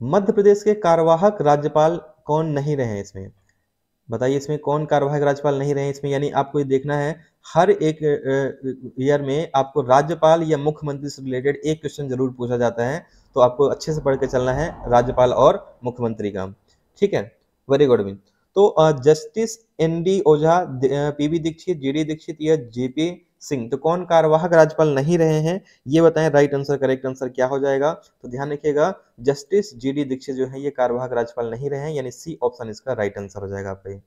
Speaker 1: मध्य प्रदेश के कार्यवाहक राज्यपाल कौन नहीं रहे इसमें, बताइए इसमें कौन कार्यवाहक राज्यपाल नहीं रहे इसमें। यानी आपको ये देखना है हर एक ईयर में आपको राज्यपाल या मुख्यमंत्री से रिलेटेड एक क्वेश्चन जरूर पूछा जाता है, तो आपको अच्छे से पढ़ के चलना है राज्यपाल और मुख्यमंत्री का, ठीक है। Very good win. तो जस्टिस एनडी ओझा, पीबी दीक्षित, जीडी दीक्षित या जेपी सिंह, तो कौन कार्यवाहक राज्यपाल नहीं रहे हैं ये बताएं। राइट आंसर, करेक्ट आंसर क्या हो जाएगा, तो ध्यान रखिएगा जस्टिस जीडी दीक्षित जो है ये कार्यवाहक राज्यपाल नहीं रहे हैं, यानी सी ऑप्शन इसका राइट आंसर हो जाएगा आपका,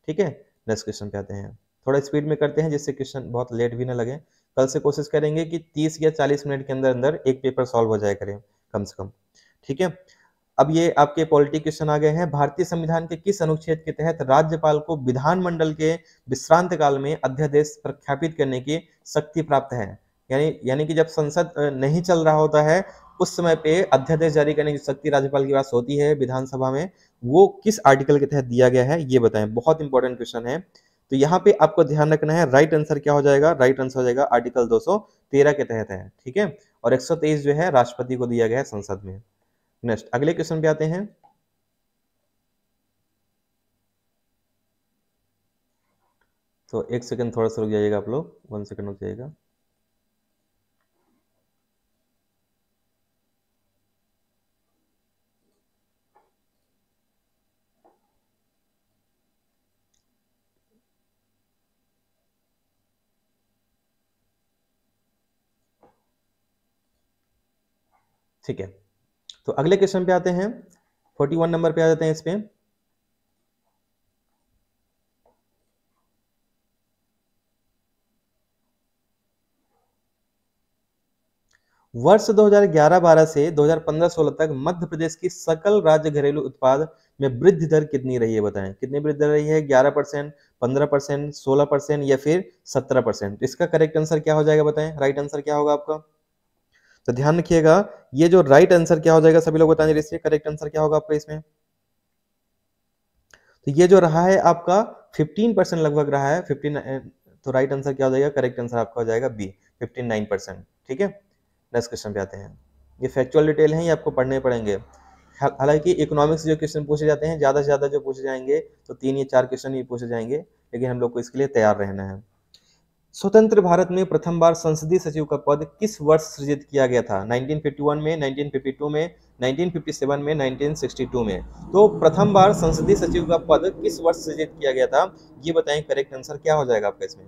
Speaker 1: ठीक है। नेक्स्ट क्वेश्चन पे आते हैं, थोड़ा स्पीड में करते हैं जिससे क्वेश्चन बहुत लेट भी ना लगे। कल से कोशिश करेंगे कि 30 या 40 मिनट के अंदर अंदर एक पेपर सॉल्व हो जाए करें कम से कम, ठीक है। अब ये आपके पॉलिटी क्वेश्चन आ गए हैं। भारतीय संविधान के किस अनुच्छेद के तहत राज्यपाल को विधानमंडल के विश्रांत काल में अध्यादेश प्रख्यापित करने की शक्ति प्राप्त है। यानी कि जब संसद नहीं चल रहा होता है उस समय पे अध्यादेश जारी करने की शक्ति राज्यपाल के पास होती है विधानसभा में, वो किस आर्टिकल के तहत दिया गया है ये बताएं। बहुत इंपॉर्टेंट क्वेश्चन है, तो यहाँ पे आपको ध्यान रखना है। राइट आंसर क्या हो जाएगा, राइट आंसर हो जाएगा आर्टिकल 213 के तहत है, ठीक है। और 123 जो है राष्ट्रपति को दिया गया है संसद में। नेक्स्ट अगले क्वेश्चन पे आते हैं। तो एक सेकंड थोड़ा सा रुक जाइएगा आप लोग, 1 सेकंड रुक जाइएगा। ठीक है, तो अगले क्वेश्चन पे आते हैं, 41 नंबर पे आ जाते हैं इस पे। वर्ष 2011-12 से 2015-16 तक मध्य प्रदेश की सकल राज्य घरेलू उत्पाद में वृद्धि दर कितनी रही है बताएं। कितनी वृद्धि दर रही है, 11%, 15%, 16% या फिर 17%। इसका करेक्ट आंसर क्या हो जाएगा बताएं, राइट आंसर क्या होगा आपका। तो ध्यान रखिएगा, ये जो राइट आंसर क्या हो जाएगा सभी लोग बताएं, इससे करेक्ट आंसर क्या होगा आपका इसमें। तो ये जो रहा है आपका 15% लगभग रहा है, 15, तो राइट आंसर क्या हो जाएगा, करेक्ट आंसर आपका हो जाएगा बी, 59%, ठीक है। नेक्स्ट क्वेश्चन पे आते हैं, ये फैक्चुअल डिटेल है, ये आपको पढ़ने पड़ेंगे। हालांकि इकोनॉमिक्स जो क्वेश्चन पूछे जाते हैं ज्यादा से ज्यादा जो पूछे जाएंगे तो 3 या 4 क्वेश्चन ही पूछे जाएंगे, लेकिन हम लोग को इसके लिए तैयार रहना है। स्वतंत्र भारत में प्रथम बार संसदीय सचिव का पद किस वर्ष सृजित किया गया था, 1951 में, 1952 में, 1957 में, 1962 में। तो प्रथम बार संसदीय सचिव का पद किस वर्ष सृजित किया गया था ये बताएं, करेक्ट आंसर क्या हो जाएगा आपका इसमें,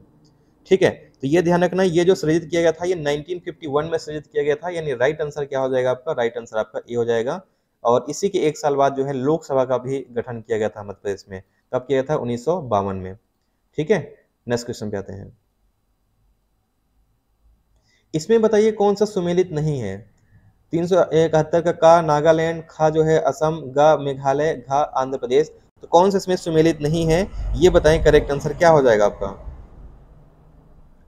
Speaker 1: ठीक है। तो ये ध्यान रखना, ये जो सृजित किया गया था ये 1951 में सृजित किया गया था, यानी राइट आंसर क्या हो जाएगा आपका, राइट आंसर आपका ए हो जाएगा। और इसी के 1 साल बाद जो है लोकसभा का भी गठन किया गया था मध्य प्रदेश में, कब किया गया था, 1952 में, ठीक है। नेक्स्ट क्वेश्चन पे आते हैं, इसमें बताइए कौन सा सुमेलित नहीं है। 371 का नागालैंड, खा जो है असम, गा मेघालय, घा आंध्र प्रदेश। तो कौन सा इसमें सुमेलित नहीं है ये बताएं, करेक्ट आंसर क्या हो जाएगा आपका,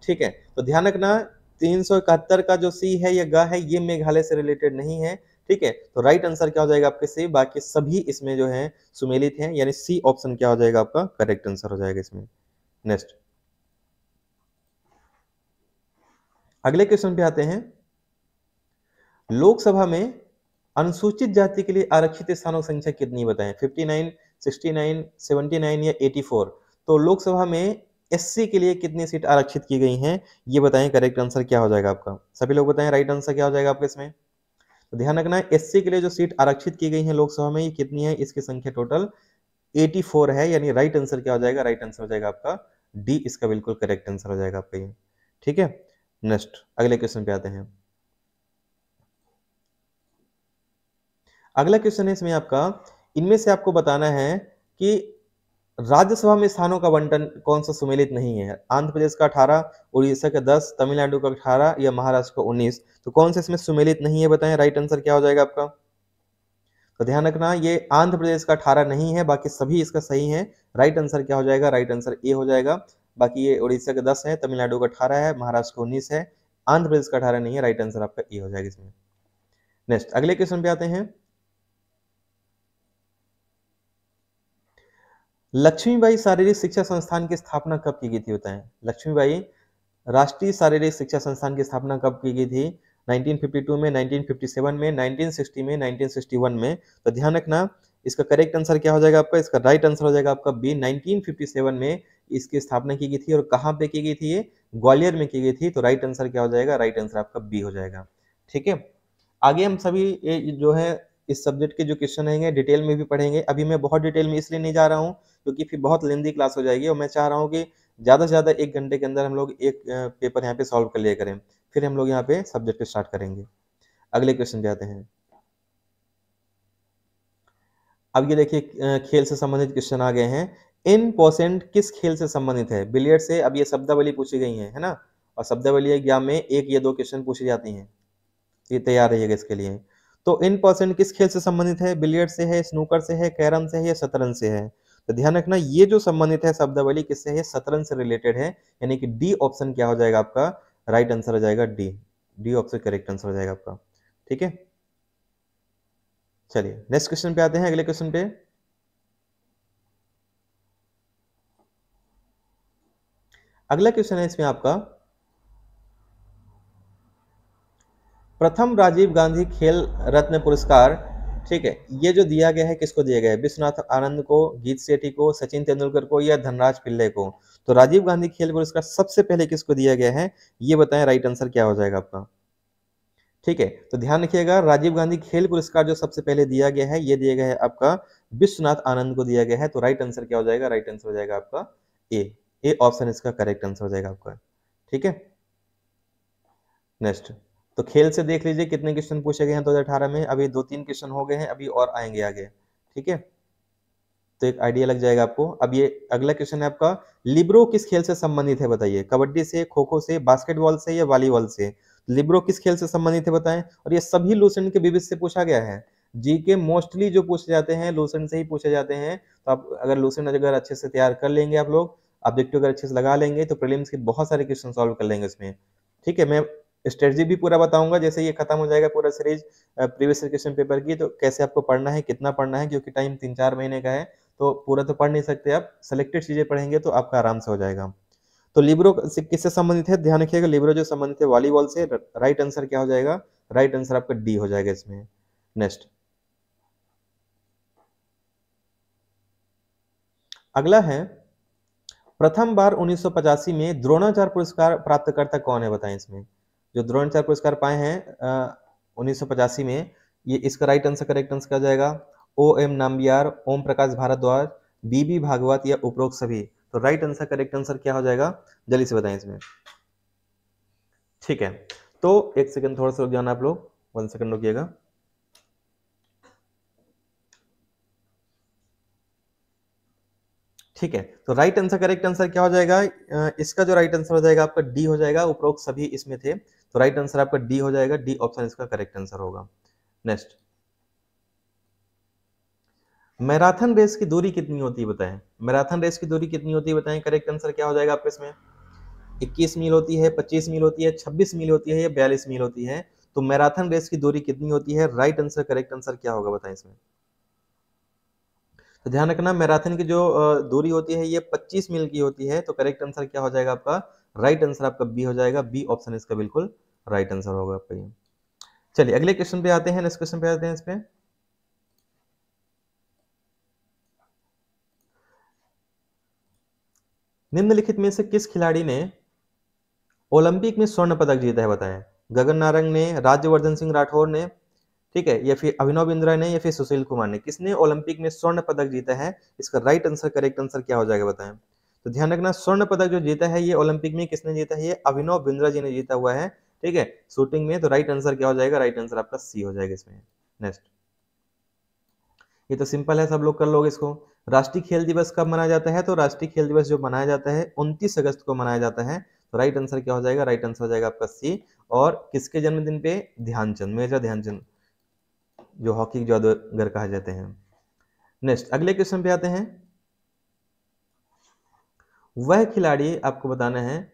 Speaker 1: ठीक है। तो ध्यान रखना 371 का जो सी है या गा है ये मेघालय से रिलेटेड नहीं है, ठीक है। तो राइट आंसर क्या हो जाएगा आपके सी, बाकी सभी इसमें जो है सुमेलित हैं, यानी सी ऑप्शन क्या हो जाएगा आपका, करेक्ट आंसर हो जाएगा इसमें। नेक्स्ट अगले क्वेश्चन पे आते हैं, लोकसभा में अनुसूचित जाति के लिए आरक्षित स्थानों की संख्या कितनी बताएं, 59, 69, 79 या 84। तो लोकसभा में एससी के लिए कितनी सीट आरक्षित की गई हैं, ये बताएं करेक्ट आंसर क्या हो जाएगा आपका। सभी लोग बताएं राइट आंसर क्या हो जाएगा आपका इसमें। तो ध्यान रखना है एससी के लिए जो सीट आरक्षित की गई है लोकसभा में, ये कितनी है, इसकी संख्या टोटल 84 है। यानी राइट आंसर क्या हो जाएगा, राइट आंसर हो जाएगा आपका डी, इसका बिल्कुल करेक्ट आंसर हो जाएगा आपका ये। ठीक है, नेक्स्ट अगले क्वेश्चन पे आते हैं। अगला क्वेश्चन है इसमें आपका, इनमें से आपको बताना है कि राज्यसभा में स्थानों का बंटन कौन सा सुमेलित नहीं है। आंध्र प्रदेश का 18, उड़ीसा का 10, तमिलनाडु का 18 या महाराष्ट्र का 19, तो कौन सा इसमें सुमेलित नहीं है बताएं, राइट आंसर क्या हो जाएगा आपका। तो ध्यान रखना ये आंध्र प्रदेश का 18 नहीं है, बाकी सभी इसका सही है। राइट आंसर क्या हो जाएगा, राइट आंसर ए हो जाएगा। बाकी ये उड़ीसा का 10 है, तमिलनाडु का 18 है, महाराष्ट्र का 19 है, आंध्र प्रदेश का 18 नहीं है। राइट आंसर आपका ए हो जाएगा इसमें। नेक्स्ट अगले क्वेश्चन पे आते हैं। लक्ष्मीबाई शारीरिक शिक्षा संस्थान की स्थापना कब की गई थी बताएं। लक्ष्मीबाई राष्ट्रीय शारीरिक शिक्षा संस्थान की स्थापना कब की गई थी, 1952 में, 1957 में, 1960 में, 1961 में। तो ध्यान रखना इसका करेक्ट आंसर क्या हो जाएगा आपका, इसका राइट आंसर हो जाएगा आपका बी, 1957 में इसकी स्थापना की गई थी। और कहाँ पे की गई थी, ये ग्वालियर में की गई थी। तो राइट आंसर क्या हो जाएगा, राइट आंसर आपका बी हो जाएगा। ठीक है, आगे हम सभी ये जो है इस सब्जेक्ट के जो क्वेश्चन रहेंगे डिटेल में भी पढ़ेंगे। अभी मैं बहुत डिटेल में इसलिए नहीं जा रहा हूँ क्योंकि फिर बहुत लेंदी क्लास हो जाएगी, और मैं चाह रहा हूँ कि ज़्यादा से ज़्यादा 1 घंटे के अंदर हम लोग एक पेपर यहाँ पे सॉल्व कर लिया करें, फिर हम लोग यहाँ पे सब्जेक्ट स्टार्ट करेंगे। अगले क्वेश्चन पे आते हैं। अब ये देखिए खेल से संबंधित क्वेश्चन आ गए हैं। इन परसेंट किस खेल से संबंधित है, बिलियर्ड से। अब ये शब्दावली पूछी गई है ना, और शब्दावली एग्जाम में 1 या 2 क्वेश्चन पूछी जाती हैं, ये तैयार रहिएगा इसके लिए। तो इन परसेंट किस खेल से संबंधित है, बिलियर्ड से है, स्नूकर से है, कैरम से है या शतरंज से है। तो ध्यान रखना ये जो संबंधित है शब्दावली किससे है, शतरंज से रिलेटेड है। यानी कि डी ऑप्शन क्या हो जाएगा आपका, राइट आंसर हो जाएगा D. D option correct answer हो जाएगा आपका। ठीक है, चलिए नेक्स्ट क्वेश्चन पे आते हैं। अगले क्वेश्चन पे अगला क्वेश्चन है इसमें आपका, प्रथम राजीव गांधी खेल रत्न पुरस्कार, ठीक है, ये जो दिया गया है किसको दिया गया है, विश्वनाथ आनंद को, गीत सेठी को, सचिन तेंदुलकर को या धनराज पिल्ले को। तो राजीव गांधी खेल पुरस्कार सबसे पहले किसको दिया गया है, ये बताएं राइट आंसर क्या हो जाएगा आपका। ठीक है, तो ध्यान रखिएगा राजीव गांधी खेल पुरस्कार जो सबसे पहले दिया गया है, ये दिया गया है आपका विश्वनाथ आनंद को दिया गया है। तो राइट आंसर क्या हो जाएगा, राइट आंसर हो जाएगा आपका ए। ए ऑप्शन इसका करेक्ट आंसर हो जाएगा आपका। ठीक है, नेक्स्ट तो खेल से देख लीजिए कितने क्वेश्चन पूछे गए हैं 2018 में। अभी 2-3 क्वेश्चन हो गए हैं, अभी और आएंगे आगे। ठीक है, तो एक आइडिया लग जाएगा आपको। अब ये अगला क्वेश्चन है आपका, लिब्रो किस खेल से संबंधित है बताइए, कबड्डी से, खो खो से, बास्केटबॉल से या वॉलीबॉल से। लिब्रो किस खेल से संबंधित है बताएं। और ये सभी लूसेंट के विविध से पूछा गया है। जी के मोस्टली जो पूछे जाते हैं लूसेंट से ही पूछे जाते हैं। तो आप अगर लूसेंट अगर अच्छे से तैयार कर लेंगे आप लोग, ऑब्जेक्टिव अगर अच्छे से लगा लेंगे, तो प्रीलिम्स के बहुत सारे क्वेश्चन सॉल्व कर लेंगे इसमें। ठीक है, मैं स्ट्रेटजी भी पूरा बताऊंगा जैसे ये खत्म हो जाएगा पूरा सीरीज प्रीवियस क्वेश्चन पेपर की, तो कैसे आपको पढ़ना है, कितना पढ़ना है, क्योंकि टाइम 3-4 महीने का है, तो पूरा तो पढ़ नहीं सकते आप, सेलेक्टेड चीजें पढ़ेंगे तो आपका आराम से हो जाएगा। तो लिब्रो किससे संबंधित है, ध्यान रखिएगा लिब्रो जो संबंधित है वॉलीबॉल से। राइट आंसर क्या हो जाएगा, राइट आंसर आपका डी हो जाएगा इसमें। नेक्स्ट अगला है, प्रथम बार 1985 में द्रोणाचार्य पुरस्कार प्राप्तकर्ता कौन है बताएं इसमें। जो द्रोणाचार्य पुरस्कार पाए हैं 1985 में, ये इसका राइट आंसर करेक्ट आंसर क्या हो जाएगा, ओ एम नाम्बियार, ओम प्रकाश भारद्वाज, बीबी भागवत या उपरोक्त सभी। तो राइट आंसर करेक्ट आंसर क्या हो जाएगा, जल्दी से बताएं इसमें। ठीक है, तो एक सेकंड थोड़ा सा रुक जाना आप लोग, 1 सेकंड रुकिएगा। ठीक है, तो राइट आंसर करेक्ट आंसर क्या हो जाएगा, इसका जो राइट आंसर हो जाएगा आपका डी हो जाएगा, उपरोक्त सभी इसमें थे। तो राइट आंसर आपका डी हो जाएगा, डी ऑप्शन इसका करेक्ट आंसर होगा। नेक्स्ट, मैराथन रेस की दूरी कितनी होती है बताएं। मैराथन रेस की दूरी कितनी होती है बताएं, करेक्ट आंसर क्या हो जाएगा आपका इसमें। 21 मील होती है, 25 मील होती है, 26 मील होती है या 42 मील होती है। तो मैराथन रेस की दूरी कितनी होती है, राइट आंसर करेक्ट आंसर क्या होगा बताएं इसमें। तो ध्यान रखना मैराथन की जो दूरी होती है ये 25 मील की होती है। तो करेक्ट आंसर क्या हो जाएगा आपका, राइट आंसर आपका बी हो जाएगा, बी ऑप्शन इसका बिल्कुल राइट आंसर होगा आपका ये। चलिए अगले क्वेश्चन पे आते हैं, नेक्स्ट क्वेश्चन पे आते हैं इस पे। निम्नलिखित में से किस खिलाड़ी ने ओलंपिक में स्वर्ण पदक जीता है बताएं? गगन नारंग ने, राज्यवर्धन सिंह राठौर ने, ठीक है, या फिर अभिनव बिंद्रा ने, या फिर सुशील कुमार ने? किसने ओलंपिक में स्वर्ण पदक जीता है? इसका राइट आंसर, करेक्ट आंसर क्या हो जाएगा बताएं? तो ध्यान रखना, स्वर्ण पदक जो जीता है ये ओलंपिक में किसने जीता है? ये अभिनव बिंद्रा जी ने जीता हुआ है, ठीक है, शूटिंग में। तो राइट आंसर क्या हो जाएगा? राइट आंसर आपका सी हो जाएगा इसमें। नेक्स्ट, ये तो सिंपल है, सब लोग कर लोगे इसको। राष्ट्रीय खेल दिवस कब मनाया जाता है? तो राष्ट्रीय खेल दिवस जो मनाया जाता है 29 अगस्त को मनाया जाता है। तो राइट आंसर क्या हो जाएगा? राइट आंसर हो जाएगा आपका सी। और किसके जन्मदिन पे? ध्यानचंद, मेजर ध्यानचंद, जो हॉकी जादूगर कहा जाते हैं। नेक्स्ट, अगले क्वेश्चन पे आते हैं। वह खिलाड़ी, आपको बताना है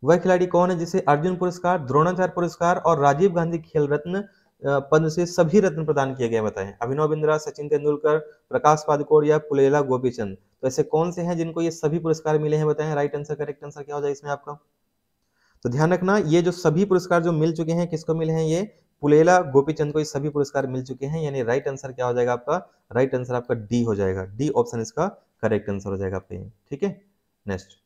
Speaker 1: वह खिलाड़ी कौन है जिसे अर्जुन पुरस्कार, द्रोणाचार्य पुरस्कार और राजीव गांधी खेल रत्न पद्म से सभी रत्न प्रदान किए गए बताएं? अभिनव बिंद्रा, सचिन तेंदुलकर, प्रकाश पादुकोण या पुलेला गोपीचंद? तो ऐसे कौन से हैं जिनको ये सभी पुरस्कार मिले हैं बताएं? राइट आंसर, करेक्ट आंसर क्या हो जाएगा इसमें आपका? तो ध्यान रखना, ये जो सभी पुरस्कार जो मिल चुके हैं, किसको मिले हैं? ये पुलेला गोपीचंद को ये सभी पुरस्कार मिल चुके हैं। यानी राइट आंसर क्या हो जाएगा आपका? राइट आंसर आपका डी हो जाएगा। डी ऑप्शन इसका करेक्ट आंसर हो जाएगा आपका, ठीक है। नेक्स्ट,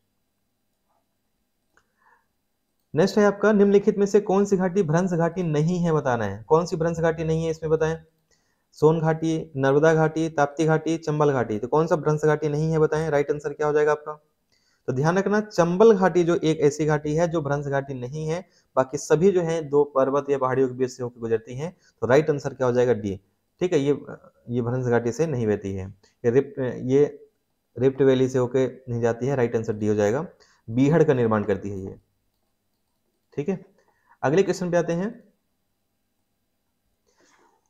Speaker 1: नेक्स्ट है आपका, निम्नलिखित में से कौन सी घाटी भ्रंश घाटी नहीं है बताना है? कौन सी भ्रंश घाटी नहीं है इसमें बताएं? सोन घाटी, नर्मदा घाटी, ताप्ती घाटी, चंबल घाटी? तो कौन सा भ्रंश घाटी नहीं है बताएं? राइट आंसर क्या हो जाएगा आपका? तो ध्यान रखना, चंबल घाटी जो एक ऐसी घाटी है जो भ्रंश घाटी नहीं है, बाकी सभी जो है दो पर्वत या पहाड़ियों के बीच से होकर गुजरती हैं। तो राइट आंसर क्या हो जाएगा? डी, ठीक है। ये भ्रंश घाटी से नहीं बहती है, ये रिफ्ट वैली से होकर नहीं जाती है। राइट आंसर डी हो जाएगा। बीहड़ का निर्माण करती है ये, ठीक है। अगले क्वेश्चन पे आते हैं।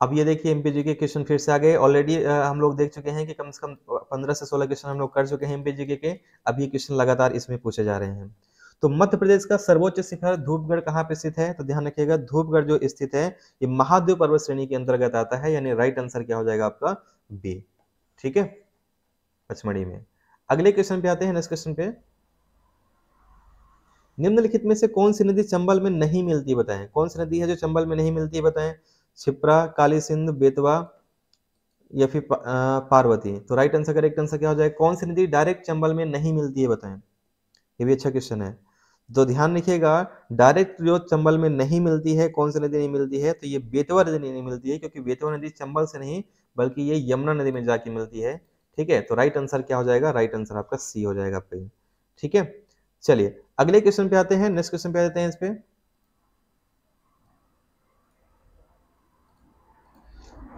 Speaker 1: अब ये देखिए, एमपीजी के क्वेश्चन फिर से आ गए। ऑलरेडी हम लोग देख चुके हैं कि कम से कम 15 से 16 क्वेश्चन हम लोग कर चुके हैं एमपीजी के। अब ये क्वेश्चन लगातार इसमें पूछे जा रहे हैं। तो मध्य प्रदेश का सर्वोच्च शिखर धूपगढ़ कहाँ पे स्थित है? तो ध्यान रखिएगा, धूपगढ़ जो स्थित है ये महादेव पर्वत श्रेणी के अंतर्गत आता है। यानी राइट आंसर क्या हो जाएगा आपका? बी, ठीक है, पचमढ़ी में। अगले क्वेश्चन पे आते हैं, नेक्स्ट क्वेश्चन पे। निम्नलिखित में से कौन सी नदी चंबल में नहीं मिलती बताएं? कौन सी नदी है जो चंबल में नहीं मिलती है बताएं? क्षिप्रा, काली सिंध, बेतवा या फिर पार्वती? तो राइट आंसर, करेक्ट आंसर क्या हो जाएगा? कौन सी नदी डायरेक्ट चंबल में नहीं मिलती है बताएं? ये भी अच्छा क्वेश्चन है। तो ध्यान रखिएगा, डायरेक्ट जो चंबल में नहीं मिलती है, कौन सी नदी नहीं मिलती है? तो ये बेतवा नदी नहीं मिलती है, क्योंकि बेतवा नदी चंबल से नहीं बल्कि ये यमुना नदी में जाके मिलती है, ठीक है। तो राइट आंसर क्या हो जाएगा? राइट आंसर आपका सी हो जाएगा आपका, ठीक है। चलिए अगले क्वेश्चन पे आते हैं, नेक्स्ट क्वेश्चन पे आते हैं। इस पे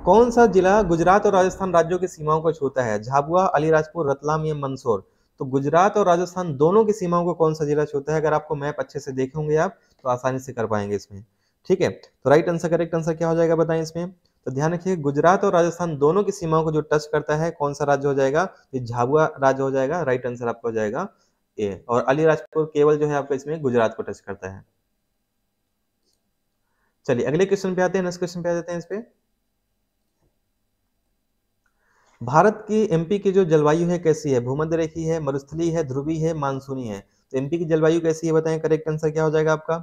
Speaker 1: कौन सा जिला गुजरात और राजस्थान राज्यों की सीमाओं को छूता है? झाबुआ, अलीराजपुर, रतलाम या मंदसौर? तो गुजरात और राजस्थान दोनों की सीमाओं को कौन सा जिला छूता है? अगर आपको मैप अच्छे से देखे होंगे आप तो आसानी से कर पाएंगे इसमें, ठीक है। तो राइट आंसर, करेक्ट आंसर क्या हो जाएगा बताएं इसमें? तो ध्यान रखिए, गुजरात और राजस्थान दोनों की सीमाओं को जो टच करता है कौन सा राज्य हो जाएगा? तो झाबुआ राज्य हो जाएगा। राइट आंसर आपका हो जाएगा ए। और अलीराजपुर केवल जो है आपका इसमें गुजरात को टच करता है। चलिए अगले क्वेश्चन पे आते हैं, नेक्स्ट क्वेश्चन पे आ जाते हैं। इस पे भारत की एमपी की जो जलवायु है कैसी है? भूमध्य रेखीय है, मरुस्थलीय है, ध्रुवीय है, मानसूनी है? तो एमपी की जलवायु कैसी है बताएं? करेक्ट आंसर क्या हो जाएगा आपका?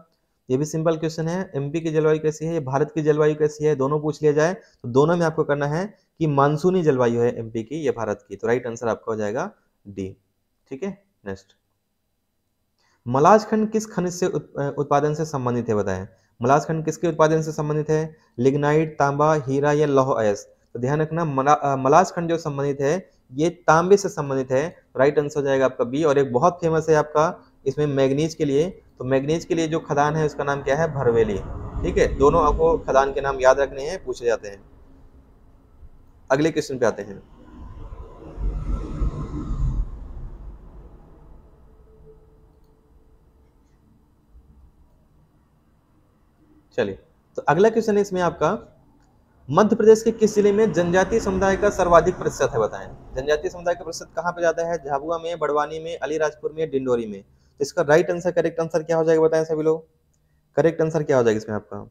Speaker 1: ये भी सिंपल क्वेश्चन है। एमपी की जलवायु कैसी है, ये भारत की जलवायु कैसी है, दोनों पूछ लिया जाए तो दोनों में आपको करना है कि मानसूनी जलवायु है एमपी की, ये भारत की। तो राइट आंसर आपका हो जाएगा डी, ठीक है। नेक्स्ट, मलाज खंड किस खनिज से उत्पादन से संबंधित है बताएं? मलाज खंड किसके उत्पादन से संबंधित है? लिग्नाइट, तांबा, हीरा या लौह अयस्क? तो ध्यान रखना, मलाज खंड जो संबंधित है ये तांबे से संबंधित है। राइट आंसर हो जाएगा आपका बी। और एक बहुत फेमस है आपका इसमें मैग्नीज के लिए। तो मैग्नीज के लिए जो खदान है उसका नाम क्या है? भरवेली, ठीक है। दोनों आपको खदान के नाम याद रखने हैं, पूछे जाते हैं। अगले क्वेश्चन पे आते हैं। चलिए, तो अगला क्वेश्चन है इसमें आपका, मध्य प्रदेश के किस जिले में जनजातीय समुदाय का सर्वाधिक प्रतिशत है बताएं? जनजातीय समुदाय का प्रतिशत कहाँ पे ज्यादा है? झाबुआ में, बड़वानी में, अलीराजपुर में, डिंडोरी में? तो इसका राइट आंसर, करेक्ट आंसर क्या हो जाएगा बताएं सभी लोग? करेक्ट आंसर क्या हो जाएगा इसमें आपका?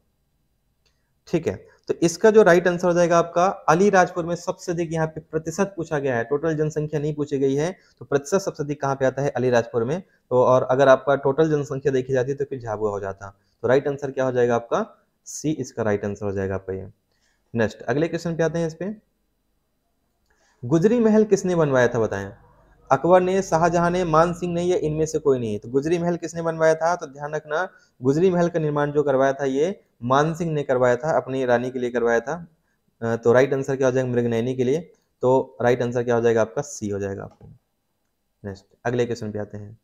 Speaker 1: ठीक है, तो इसका जो राइट आंसर हो जाएगा आपका अलीराजपुर में सबसे अधिक यहाँ पे प्रतिशत पूछा गया है, टोटल जनसंख्या नहीं पूछी गई है। तो प्रतिशत सबसे अधिक कहाँ पे आता है? अलीराजपुर में। तो और अगर आपका टोटल जनसंख्या देखी जाती है तो फिर झाबुआ हो जाता। तो राइट आंसर क्या हो जाएगा आपका? सी, इसका राइट आंसर हो जाएगा आपका ये। नेक्स्ट, अगले क्वेश्चन पे आते हैं। इस पे गुजरी महल किसने बनवाया था बताएं? अकबर ने, शाहजहां ने, मान सिंह ने, या इनमें से कोई नहीं। तो गुजरी महल किसने बनवाया था? तो ध्यान रखना, गुजरी महल का निर्माण जो करवाया था ये मान सिंह ने करवाया था, अपनी रानी के लिए करवाया था। तो राइट आंसर क्या हो जाएगा? मृगनयनी के लिए। तो राइट आंसर क्या हो जाएगा आपका? सी हो जाएगा आपका। नेक्स्ट अगले क्वेश्चन पे आते हैं।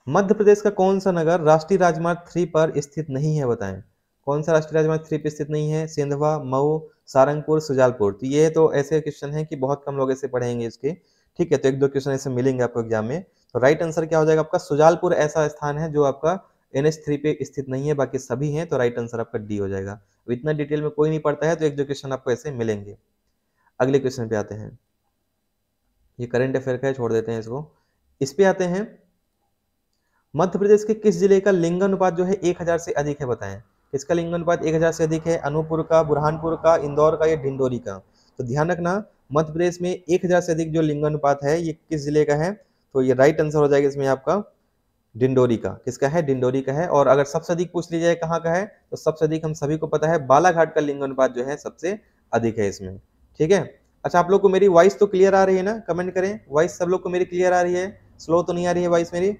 Speaker 1: मध्य प्रदेश का कौन सा नगर राष्ट्रीय राजमार्ग 3 पर स्थित नहीं है? बताएं। कौन सा राष्ट्रीय राजमार्ग 3 पे स्थित नहीं है? सेंधवा, मऊ, सारंगपुर, शुजालपुर। तो ये तो ऐसे क्वेश्चन हैं कि बहुत कम लोग ऐसे पढ़ेंगे इसके। ठीक है, तो एक दो क्वेश्चन ऐसे मिलेंगे आपको एग्जाम में। तो राइट आंसर क्या हो जाएगा आपका? शुजालपुर ऐसा स्थान है जो आपका NH3 पे स्थित नहीं है, बाकी सभी हैं। तो राइट आंसर आपका डी हो जाएगा। अब इतना डिटेल में कोई नहीं पढ़ता है, तो एक दो क्वेश्चन आपको ऐसे मिलेंगे। अगले क्वेश्चन पे आते हैं। ये करंट अफेयर का है, छोड़ देते हैं इसको। इस पे आते हैं। मध्य प्रदेश के किस जिले का लिंगानुपात जो है 1000 से अधिक है? बताएं। किसका लिंगानुपात 1000 से अधिक है? अनूपपुर का, बुरहानपुर का, इंदौर का, या ढिंडोरी का? तो ध्यान रखना, मध्य प्रदेश में 1000 से अधिक जो लिंगानुपात है ये किस जिले का है? तो ये राइट आंसर हो जाएगा इसमें आपका डिंडोरी का। किसका है? डिंडोरी का है। और अगर सबसे अधिक पूछ लीजिए कहाँ का है, तो सबसे अधिक हम सभी को पता है बालाघाट का लिंगानुपात जो है सबसे अधिक है इसमें। ठीक है। अच्छा, आप लोग को मेरी वॉइस तो क्लियर आ रही है ना? कमेंट करें, वॉइस सब लोग को मेरी क्लियर आ रही है? स्लो तो नहीं आ रही है वॉइस मेरी?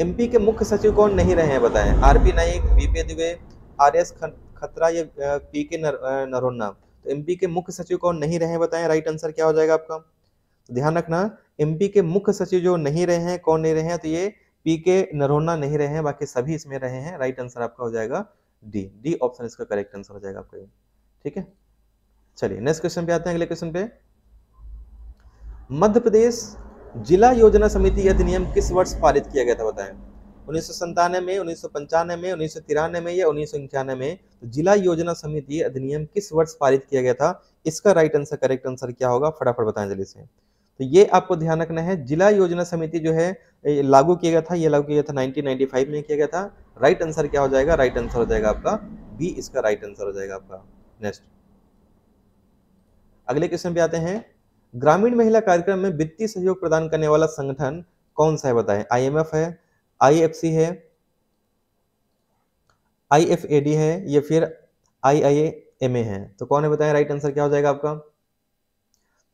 Speaker 1: एमपी के मुख्य सचिव कौन नहीं रहे हैं? बताएं। RP Naik, BP Dubey, RS खतरा, या पीके नरोन्ना। तो एमपी के मुख्य सचिव कौन नहीं रहे हैं? बताएं। राइट आंसर क्या हो जाएगा आपका? तो ध्यान रखना, एमपी के मुख्य सचिव जो नहीं रहे हैं, कौन नहीं रहे हैं? तो ये पीके नरोन्ना नहीं रहे हैं, बाकी सभी इसमें रहे हैं। राइट आंसर आपका हो जाएगा डी। डी ऑप्शन इसका करेक्ट आंसर हो जाएगा आपका। ठीक है, चलिए नेक्स्ट क्वेश्चन पे आते हैं। अगले क्वेश्चन पे, मध्य प्रदेश जिला योजना समिति अधिनियम किस वर्ष पारित किया गया था? बताएं। 1997 में, 1995 में, 1993 में, या 1991 में? तो जिला योजना समिति अधिनियम किस वर्ष पारित किया गया था? इसका राइट आंसर, करेक्ट आंसर क्या होगा? फटाफट बताएं जल्दी से। तो ये आपको ध्यान रखना है, जिला योजना समिति जो है लागू किया गया था, ये लागू किया गया था 1995 में किया गया था। राइट आंसर क्या हो जाएगा? राइट आंसर हो जाएगा आपका बी, इसका राइट आंसर हो जाएगा आपका। नेक्स्ट अगले क्वेश्चन पे आते हैं। ग्रामीण महिला कार्यक्रम में वित्तीय सहयोग प्रदान करने वाला संगठन कौन सा है? बताएं। IMF है, IFC है, IFAD है, या फिर IIMA है? तो कौन है बताएं। राइट आंसर क्या हो जाएगा आपका?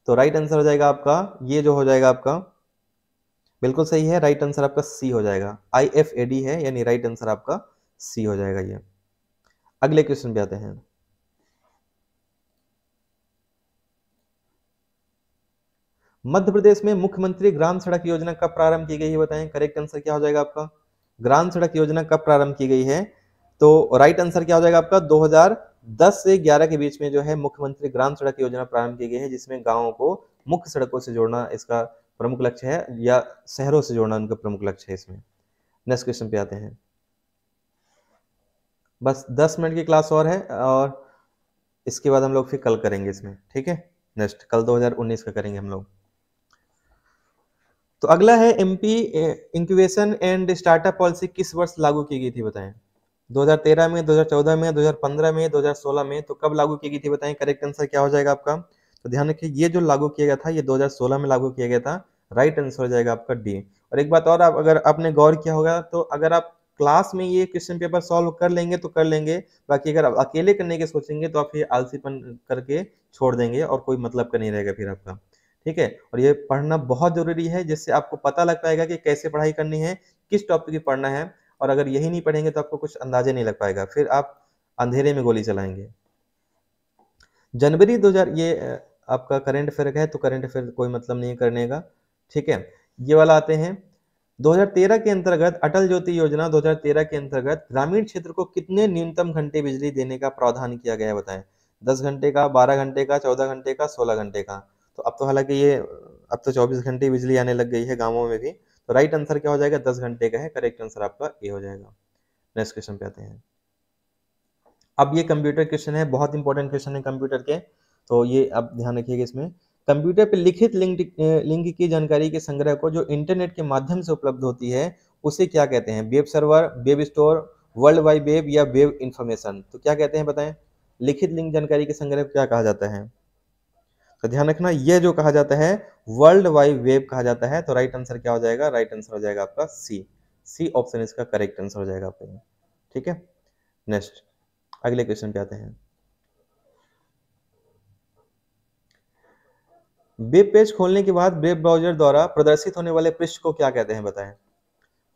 Speaker 1: तो राइट आंसर हो जाएगा आपका ये जो हो जाएगा आपका, बिल्कुल सही है। राइट आंसर आपका सी हो जाएगा। IFAD है, यानी राइट आंसर आपका सी हो जाएगा ये। अगले क्वेश्चन पे आते हैं। मध्य प्रदेश में मुख्यमंत्री ग्राम सड़क योजना कब प्रारंभ की गई है? बताएं। करेक्ट आंसर क्या हो जाएगा आपका? ग्राम सड़क योजना कब प्रारंभ की गई है? तो राइट आंसर क्या हो जाएगा आपका? 2010 से 11 के बीच में जो है मुख्यमंत्री ग्राम सड़क योजना प्रारंभ की गई है, जिसमें गांवों को मुख्य सड़कों से जोड़ना इसका प्रमुख लक्ष्य है, या शहरों से जोड़ना उनका प्रमुख लक्ष्य है इसमें। नेक्स्ट क्वेश्चन पे आते हैं। बस 10 मिनट की क्लास और है, और इसके बाद हम लोग फिर कल करेंगे इसमें। ठीक है, नेक्स्ट कल 2019 का करेंगे हम लोग। तो अगला है, MP incubation and startup policy किस वर्ष लागू की गई थी? बताएं। 2013 में, 2014 में, 2015 में, 2016 में? तो कब लागू की गई थी बताएं। करेक्ट आंसर क्या हो जाएगा आपका? तो ध्यान रखिए, ये जो लागू किया गया था ये 2016 में लागू किया गया था। राइट आंसर हो जाएगा आपका डी। और एक बात और, आप अगर आपने गौर किया होगा, तो अगर आप क्लास में ये क्वेश्चन पेपर सॉल्व कर लेंगे तो कर लेंगे, बाकी अगर आप अकेले करने की सोचेंगे तो आप फिर आलसीपन करके छोड़ देंगे, और कोई मतलब का नहीं रहेगा फिर आपका। ठीक है, और ये पढ़ना बहुत जरूरी है, जिससे आपको पता लग पाएगा कि कैसे पढ़ाई करनी है, किस टॉपिक की पढ़ना है। और अगर यही नहीं पढ़ेंगे तो आपको कुछ अंदाजे नहीं लग पाएगा, फिर आप अंधेरे में गोली चलाएंगे। जनवरी 2000, ये आपका करंट अफेयर है, तो करंट अफेयर कोई मतलब नहीं करने का। ठीक है, ये वाला आते हैं। 2013 के अंतर्गत अटल ज्योति योजना 2013 के अंतर्गत ग्रामीण क्षेत्र को कितने न्यूनतम घंटे बिजली देने का प्रावधान किया गया है? बताएं। 10 घंटे का, 12 घंटे का, 14 घंटे का, 16 घंटे का? तो अब तो हालांकि ये अब तो 24 घंटे बिजली आने लग गई है गाँवों में भी। तो राइट आंसर क्या हो जाएगा? 10 घंटे का है। करेक्ट आंसर आपका ए हो जाएगा। नेक्स्ट क्वेश्चन पे आते हैं। अब ये कंप्यूटर क्वेश्चन है, बहुत इंपॉर्टेंट क्वेश्चन है कंप्यूटर के, तो ये आप ध्यान रखिएगा इसमें। कंप्यूटर पे लिखित लिंक की जानकारी के संग्रह को जो इंटरनेट के माध्यम से उपलब्ध होती है उसे क्या कहते हैं? Web server, web store, world wide web, या वेब इंफॉर्मेशन? तो क्या कहते हैं बताएं। लिखित लिंक जानकारी के संग्रह को क्या कहा जाता है? तो ध्यान रखना, ये जो कहा जाता है वर्ल्ड वाइड वेब कहा जाता है। तो राइट आंसर क्या हो जाएगा? राइट आंसर हो जाएगा आपका सी। सी ऑप्शन इसका करेक्ट आंसर हो जाएगा आपका। ठीक है, नेक्स्ट अगले क्वेश्चन पे आते हैं। वेब पेज खोलने के बाद वेब ब्राउजर द्वारा प्रदर्शित होने वाले पृष्ठ को क्या कहते हैं बताएं?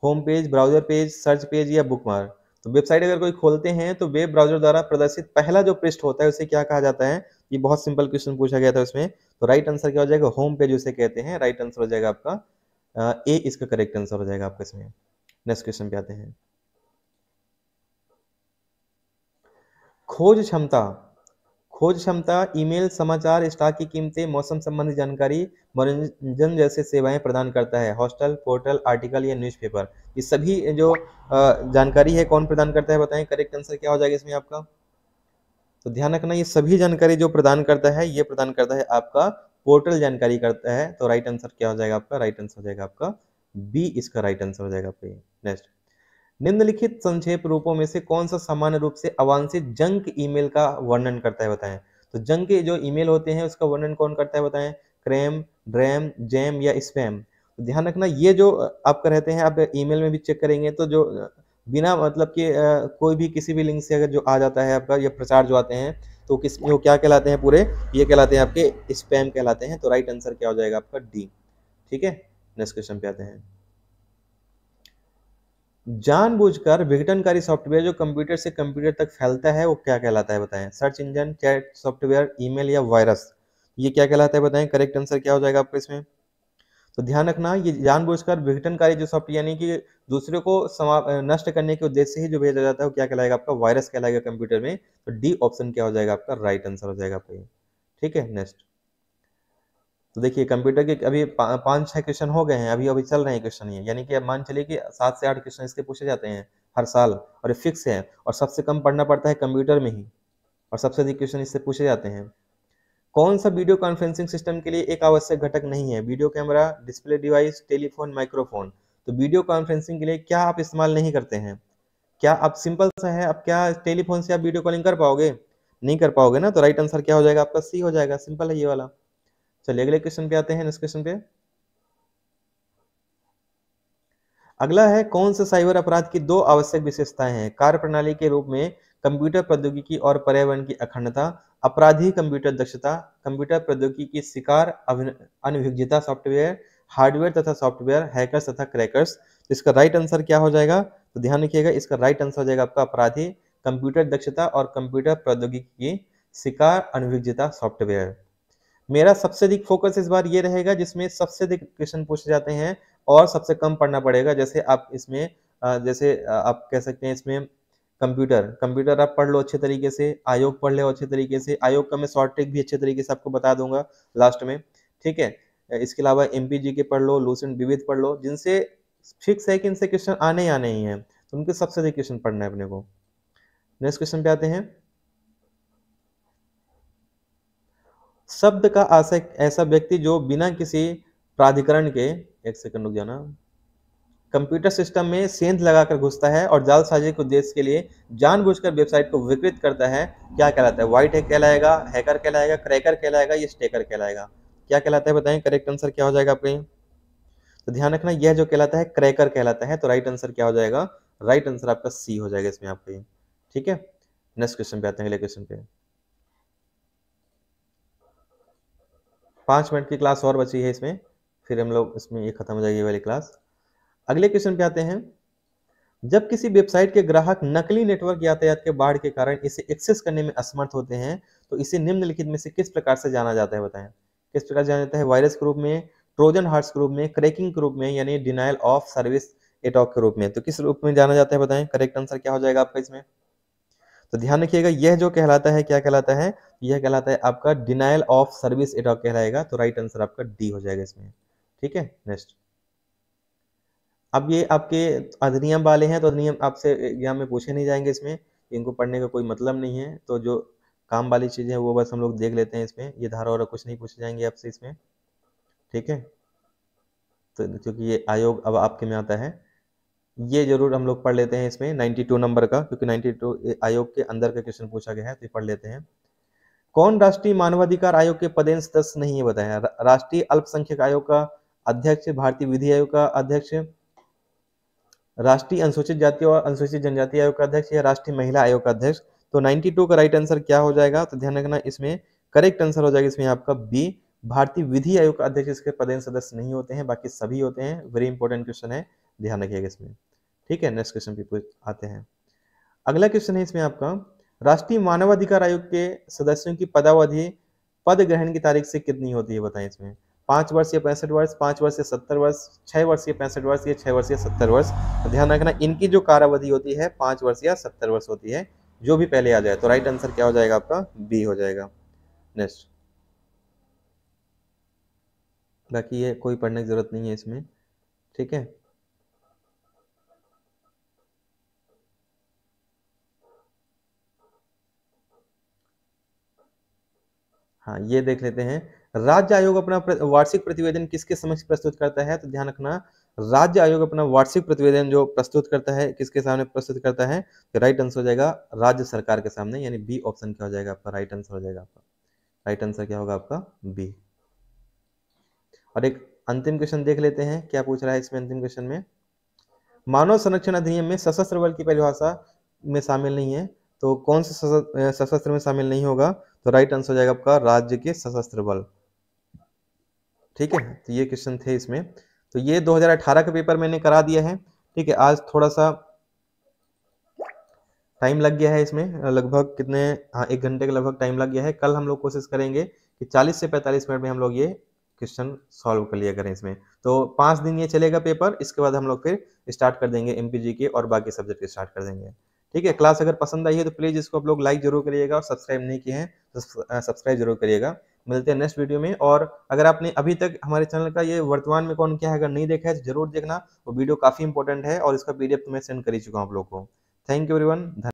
Speaker 1: Home page, browser page, search page या बुकमार्क? तो वेबसाइट अगर कोई खोलते हैं तो वेब ब्राउजर द्वारा प्रदर्शित पहला जो पृष्ठ होता है उसे क्या कहा जाता है? ये बहुत सिंपल क्वेश्चन पूछा गया था उसमें। तो राइट आंसर क्या हो जाएगा? होम पेज उसे कहते हैं। राइट आंसर हो जाएगा आपका ए, इसका करेक्ट आंसर हो जाएगा आपका इसमें। नेक्स्ट क्वेश्चन पे आते हैं। खोज क्षमता। खोज क्षमता ईमेल, समाचार, स्टॉक की कीमतें, मौसम संबंधी जानकारी, मनोरंजन जैसे सेवाएं प्रदान करता है। हॉस्टल, पोर्टल, आर्टिकल या न्यूज़पेपर, ये सभी जो जानकारी है कौन प्रदान करता है बताएं? करेक्ट आंसर क्या हो जाएगा इसमें आपका? तो ध्यान रखना, ये सभी जानकारी जो प्रदान करता है ये प्रदान करता है आपका पोर्टल जानकारी करता है। तो राइट आंसर क्या हो जाएगा आपका? राइट आंसर हो जाएगा आपका बी, इसका राइट आंसर हो जाएगा आपका। नेक्स्ट, निम्नलिखित संक्षेप रूपों में से कौन सा सामान्य रूप से अवांछित जंक ईमेल का वर्णन करता है बताएं? तो जंक के जो ईमेल होते हैं उसका वर्णन कौन करता है बताएं? क्रैम, ड्रैम, जैम या स्पैम? तो ध्यान रखना, ये जो आपका रहते हैं, आप ईमेल में भी चेक करेंगे तो जो बिना मतलब कि कोई भी किसी भी लिंक से अगर जो आ जाता है आपका, ये प्रचार जो आते हैं तो किस जो क्या कहलाते हैं पूरे? ये कहलाते हैं आपके स्पैम कहलाते हैं। तो राइट आंसर क्या हो जाएगा आपका? डी। ठीक है, नेक्स्ट क्वेश्चन पे आते हैं। जानबूझकर विघटनकारी सॉफ्टवेयर जो कंप्यूटर से कंप्यूटर तक फैलता है वो क्या कहलाता है बताएं? Search engine, chat software, email या वायरस? ये क्या कहलाता है बताएं? करेक्ट आंसर क्या हो जाएगा आपको इसमें? तो ध्यान रखना, ये जानबूझकर विघटनकारी जो सॉफ्टवेयर यानी कि दूसरे को नष्ट करने के उद्देश्य से ही जो भेजा जाता है वो क्या कहलाएगा आपका? वायरस कहलाएगा कंप्यूटर में। तो डी ऑप्शन क्या हो जाएगा आपका? राइट आंसर हो जाएगा आपका ये। ठीक है, नेक्स्ट। तो देखिए कंप्यूटर के अभी 5-6 क्वेश्चन हो गए हैं, अभी अभी चल रहे हैं क्वेश्चन ये, यानी कि अब मान चलिए कि 7 से 8 क्वेश्चन इसके पूछे जाते हैं हर साल, और ये फिक्स है, और सबसे कम पढ़ना पड़ता है कंप्यूटर में ही, और सबसे अधिक क्वेश्चन इससे पूछे जाते हैं। कौन सा वीडियो कॉन्फ्रेंसिंग सिस्टम के लिए एक आवश्यक घटक नहीं है? Video camera, display device, telephone, microphone? तो वीडियो कॉन्फ्रेंसिंग के लिए क्या आप इस्तेमाल नहीं करते हैं? क्या आप, सिंपल सा है, अब क्या टेलीफोन से आप वीडियो कॉलिंग कर पाओगे? नहीं कर पाओगे ना। तो राइट आंसर क्या हो जाएगा आपका? सी हो जाएगा, सिंपल है ये वाला। चलिए अगले क्वेश्चन पे आते हैं, नेक्स्ट क्वेश्चन पे। अगला है, कौन से साइबर अपराध की दो आवश्यक विशेषताएं हैं? कार्यप्रणाली के रूप में कंप्यूटर प्रौद्योगिकी और पर्यावरण की अखंडता, अपराधी कंप्यूटर दक्षता, कंप्यूटर प्रौद्योगिकी की शिकार अनभिज्ञता सॉफ्टवेयर, हार्डवेयर तथा सॉफ्टवेयर, हैकर्स तथा क्रैकर्स? तो इसका राइट आंसर क्या हो जाएगा? तो ध्यान रखिएगा, इसका राइट आंसर हो जाएगा आपका अपराधी कंप्यूटर दक्षता और कंप्यूटर प्रौद्योगिकी की शिकार अनभिज्ञता सॉफ्टवेयर। मेरा सबसे अधिक फोकस इस बार ये रहेगा जिसमें सबसे अधिक क्वेश्चन पूछे जाते हैं और सबसे कम पढ़ना पड़ेगा। जैसे आप इसमें जैसे आप कह सकते हैं इसमें कंप्यूटर कंप्यूटर आप पढ़ लो अच्छे तरीके से, आयोग पढ़ लो अच्छे तरीके से, आयोग का मैं शॉर्ट ट्रिक भी अच्छे तरीके से आपको बता दूंगा लास्ट में। ठीक है, इसके अलावा एमपीजी के पढ़ लो, लूसेंट विविध पढ़ लो, जिनसे फिक्स है कि इनसे क्वेश्चन आने ही आने ही हैं, तो उनके सबसे अधिक क्वेश्चन पढ़ना है अपने को। नेक्स्ट क्वेश्चन पे आते हैं। शब्द का आशय ऐसा व्यक्ति जो बिना किसी प्राधिकरण के, एक सेकंड रुक जाना, कंप्यूटर सिस्टम में सेंध लगाकर घुसता है और जालसाजी के उद्देश्य के लिए जानबूझकर वेबसाइट को विकृत करता है, क्या कहलाता है? व्हाइट हैक कहलाएगा, हैकर कहलाएगा, क्रैकर कहलाएगा, या स्टेकर कहलाएगा? क्या कहलाता है बताएं? करेक्ट आंसर क्या हो जाएगा आपका? तो ध्यान रखना, यह जो कहलाता है क्रैकर कहलाता है। तो राइट आंसर क्या हो जाएगा? राइट आंसर आपका सी हो जाएगा इसमें आपका ये। ठीक है, नेक्स्ट क्वेश्चन पे आते हैं, अगले क्वेश्चन पे। 5 मिनट की क्लास और बची है इसमें, फिर हम लोग इसमें ये खत्म हो जाएगी ये वाली क्लास। अगले क्वेश्चन पे आते हैं। जब किसी वेबसाइट के ग्राहक नकली नेटवर्क यातायात के बाढ़ के कारण इसे एक्सेस करने में असमर्थ होते हैं तो इसे निम्नलिखित में से किस प्रकार से जाना जाता है बताएं? किस प्रकार से जाना जाता है? वायरस के रूप में, ट्रोजन हार्स के रूप में, क्रैकिंग के रूप में, यानी डिनायल ऑफ सर्विस अटैक के रूप में? तो किस रूप में जाना जाता है बताएं? करेक्ट आंसर क्या हो जाएगा आपका इसमें? तो ध्यान रखिएगा, यह जो कहलाता है क्या कहलाता है? यह कहलाता है आपका डिनायल ऑफ सर्विस अटैक कहलाएगा। तो राइट आंसर आपका डी हो जाएगा इसमें। ठीक है, नेक्स्ट। अब ये आपके अधिनियम वाले हैं तो अधिनियम आपसे एग्जाम में पूछे नहीं जाएंगे इसमें, इनको पढ़ने का कोई मतलब नहीं है। तो जो काम वाली चीज़ें हैं वो बस हम लोग देख लेते हैं इसमें, ये धारा और कुछ नहीं पूछे जाएंगे आपसे इसमें। ठीक है, तो क्योंकि ये आयोग अब आपके में आता है, ये जरूर हम लोग पढ़ लेते हैं इसमें 92 नंबर का, क्योंकि 92 आयोग के अंदर का क्वेश्चन पूछा गया है, तो ये पढ़ लेते हैं। कौन राष्ट्रीय मानवाधिकार आयोग के पदेन सदस्य नहीं है बताया? राष्ट्रीय अल्पसंख्यक आयोग का अध्यक्ष, भारतीय विधि आयोग का अध्यक्ष, राष्ट्रीय अनुसूचित जाति और अनुसूचित जनजाति आयोग का अध्यक्ष, या राष्ट्रीय महिला आयोग का अध्यक्ष? तो 92 का राइट आंसर क्या हो जाएगा? तो ध्यान रखना, इसमें करेक्ट आंसर हो जाएगा इसमें आपका बी, भारतीय विधि आयोग का अध्यक्ष इसके पदेन सदस्य नहीं होते हैं, बाकी सभी होते हैं। वेरी इंपॉर्टेंट क्वेश्चन है, ध्यान रखिएगा इसमें। ठीक है, नेक्स्ट क्वेश्चन पे आते हैं। अगला क्वेश्चन है इसमें आपका, राष्ट्रीय मानवाधिकार आयोग के सदस्यों की पदावधि पद ग्रहण की तारीख से कितनी होती है, बताएं इसमें। 5 वर्ष या 65 वर्ष, 5 वर्ष या 70 वर्ष, 6 वर्ष या 65 वर्ष या 6 वर्ष या 70 वर्ष। तो ध्यान रखना इनकी जो कारावधि होती है 5 वर्ष या 70 वर्ष होती है, जो भी पहले आ जाए। तो राइट आंसर क्या हो जाएगा आपका, बी हो जाएगा। नेक्स्ट, बाकी ये कोई पढ़ने की जरूरत नहीं है इसमें। ठीक है, हाँ ये देख लेते हैं। राज्य आयोग अपना वार्षिक प्रतिवेदन किसके समक्ष प्रस्तुत करता है, तो ध्यान रखना राज्य आयोग अपना वार्षिक प्रतिवेदन जो प्रस्तुत करता है किसके सामने प्रस्तुत करता है, तो राइट आंसर हो जाएगा राज्य सरकार के सामने, यानी बी ऑप्शन क्या हो जाएगा आपका, राइट आंसर हो जाएगा आपका। राइट आंसर क्या होगा आपका, बी। और एक अंतिम क्वेश्चन देख लेते हैं क्या पूछ रहा है इसमें अंतिम क्वेश्चन में। मानव संरक्षण अधिनियम में सशस्त्र बल की परिभाषा में शामिल नहीं है, तो कौन से सशस्त्र में शामिल नहीं होगा, तो राइट आंसर हो जाएगा आपका राज्य के सशस्त्र बल। ठीक है, तो ये क्वेश्चन थे इसमें। तो ये 2018 का पेपर मैंने करा दिया है। ठीक है, आज थोड़ा सा टाइम लग गया है इसमें, लगभग कितने, हाँ 1 घंटे के लगभग टाइम लग गया है। कल हम लोग कोशिश करेंगे कि 40 से 45 मिनट में हम लोग ये क्वेश्चन सॉल्व कर लिया करें इसमें। तो 5 दिन ये चलेगा पेपर, इसके बाद हम लोग फिर स्टार्ट कर देंगे एमपीजी के और बाकी सब्जेक्ट के स्टार्ट कर देंगे। ठीक है, क्लास अगर पसंद आई है तो प्लीज इसको आप लोग लाइक जरूर करिएगा, और सब्सक्राइब नहीं किए हैं तो सब्सक्राइब जरूर करिएगा। मिलते हैं नेक्स्ट वीडियो में। और अगर आपने अभी तक हमारे चैनल का ये वर्तमान में कौन क्या है अगर नहीं देखा है तो जरूर देखना, वो वीडियो काफी इंपॉर्टेंट है और इसका पीडीएफ तो मैं सेंड कर ही चुका हूँ आप लोग को। Thank you everyone.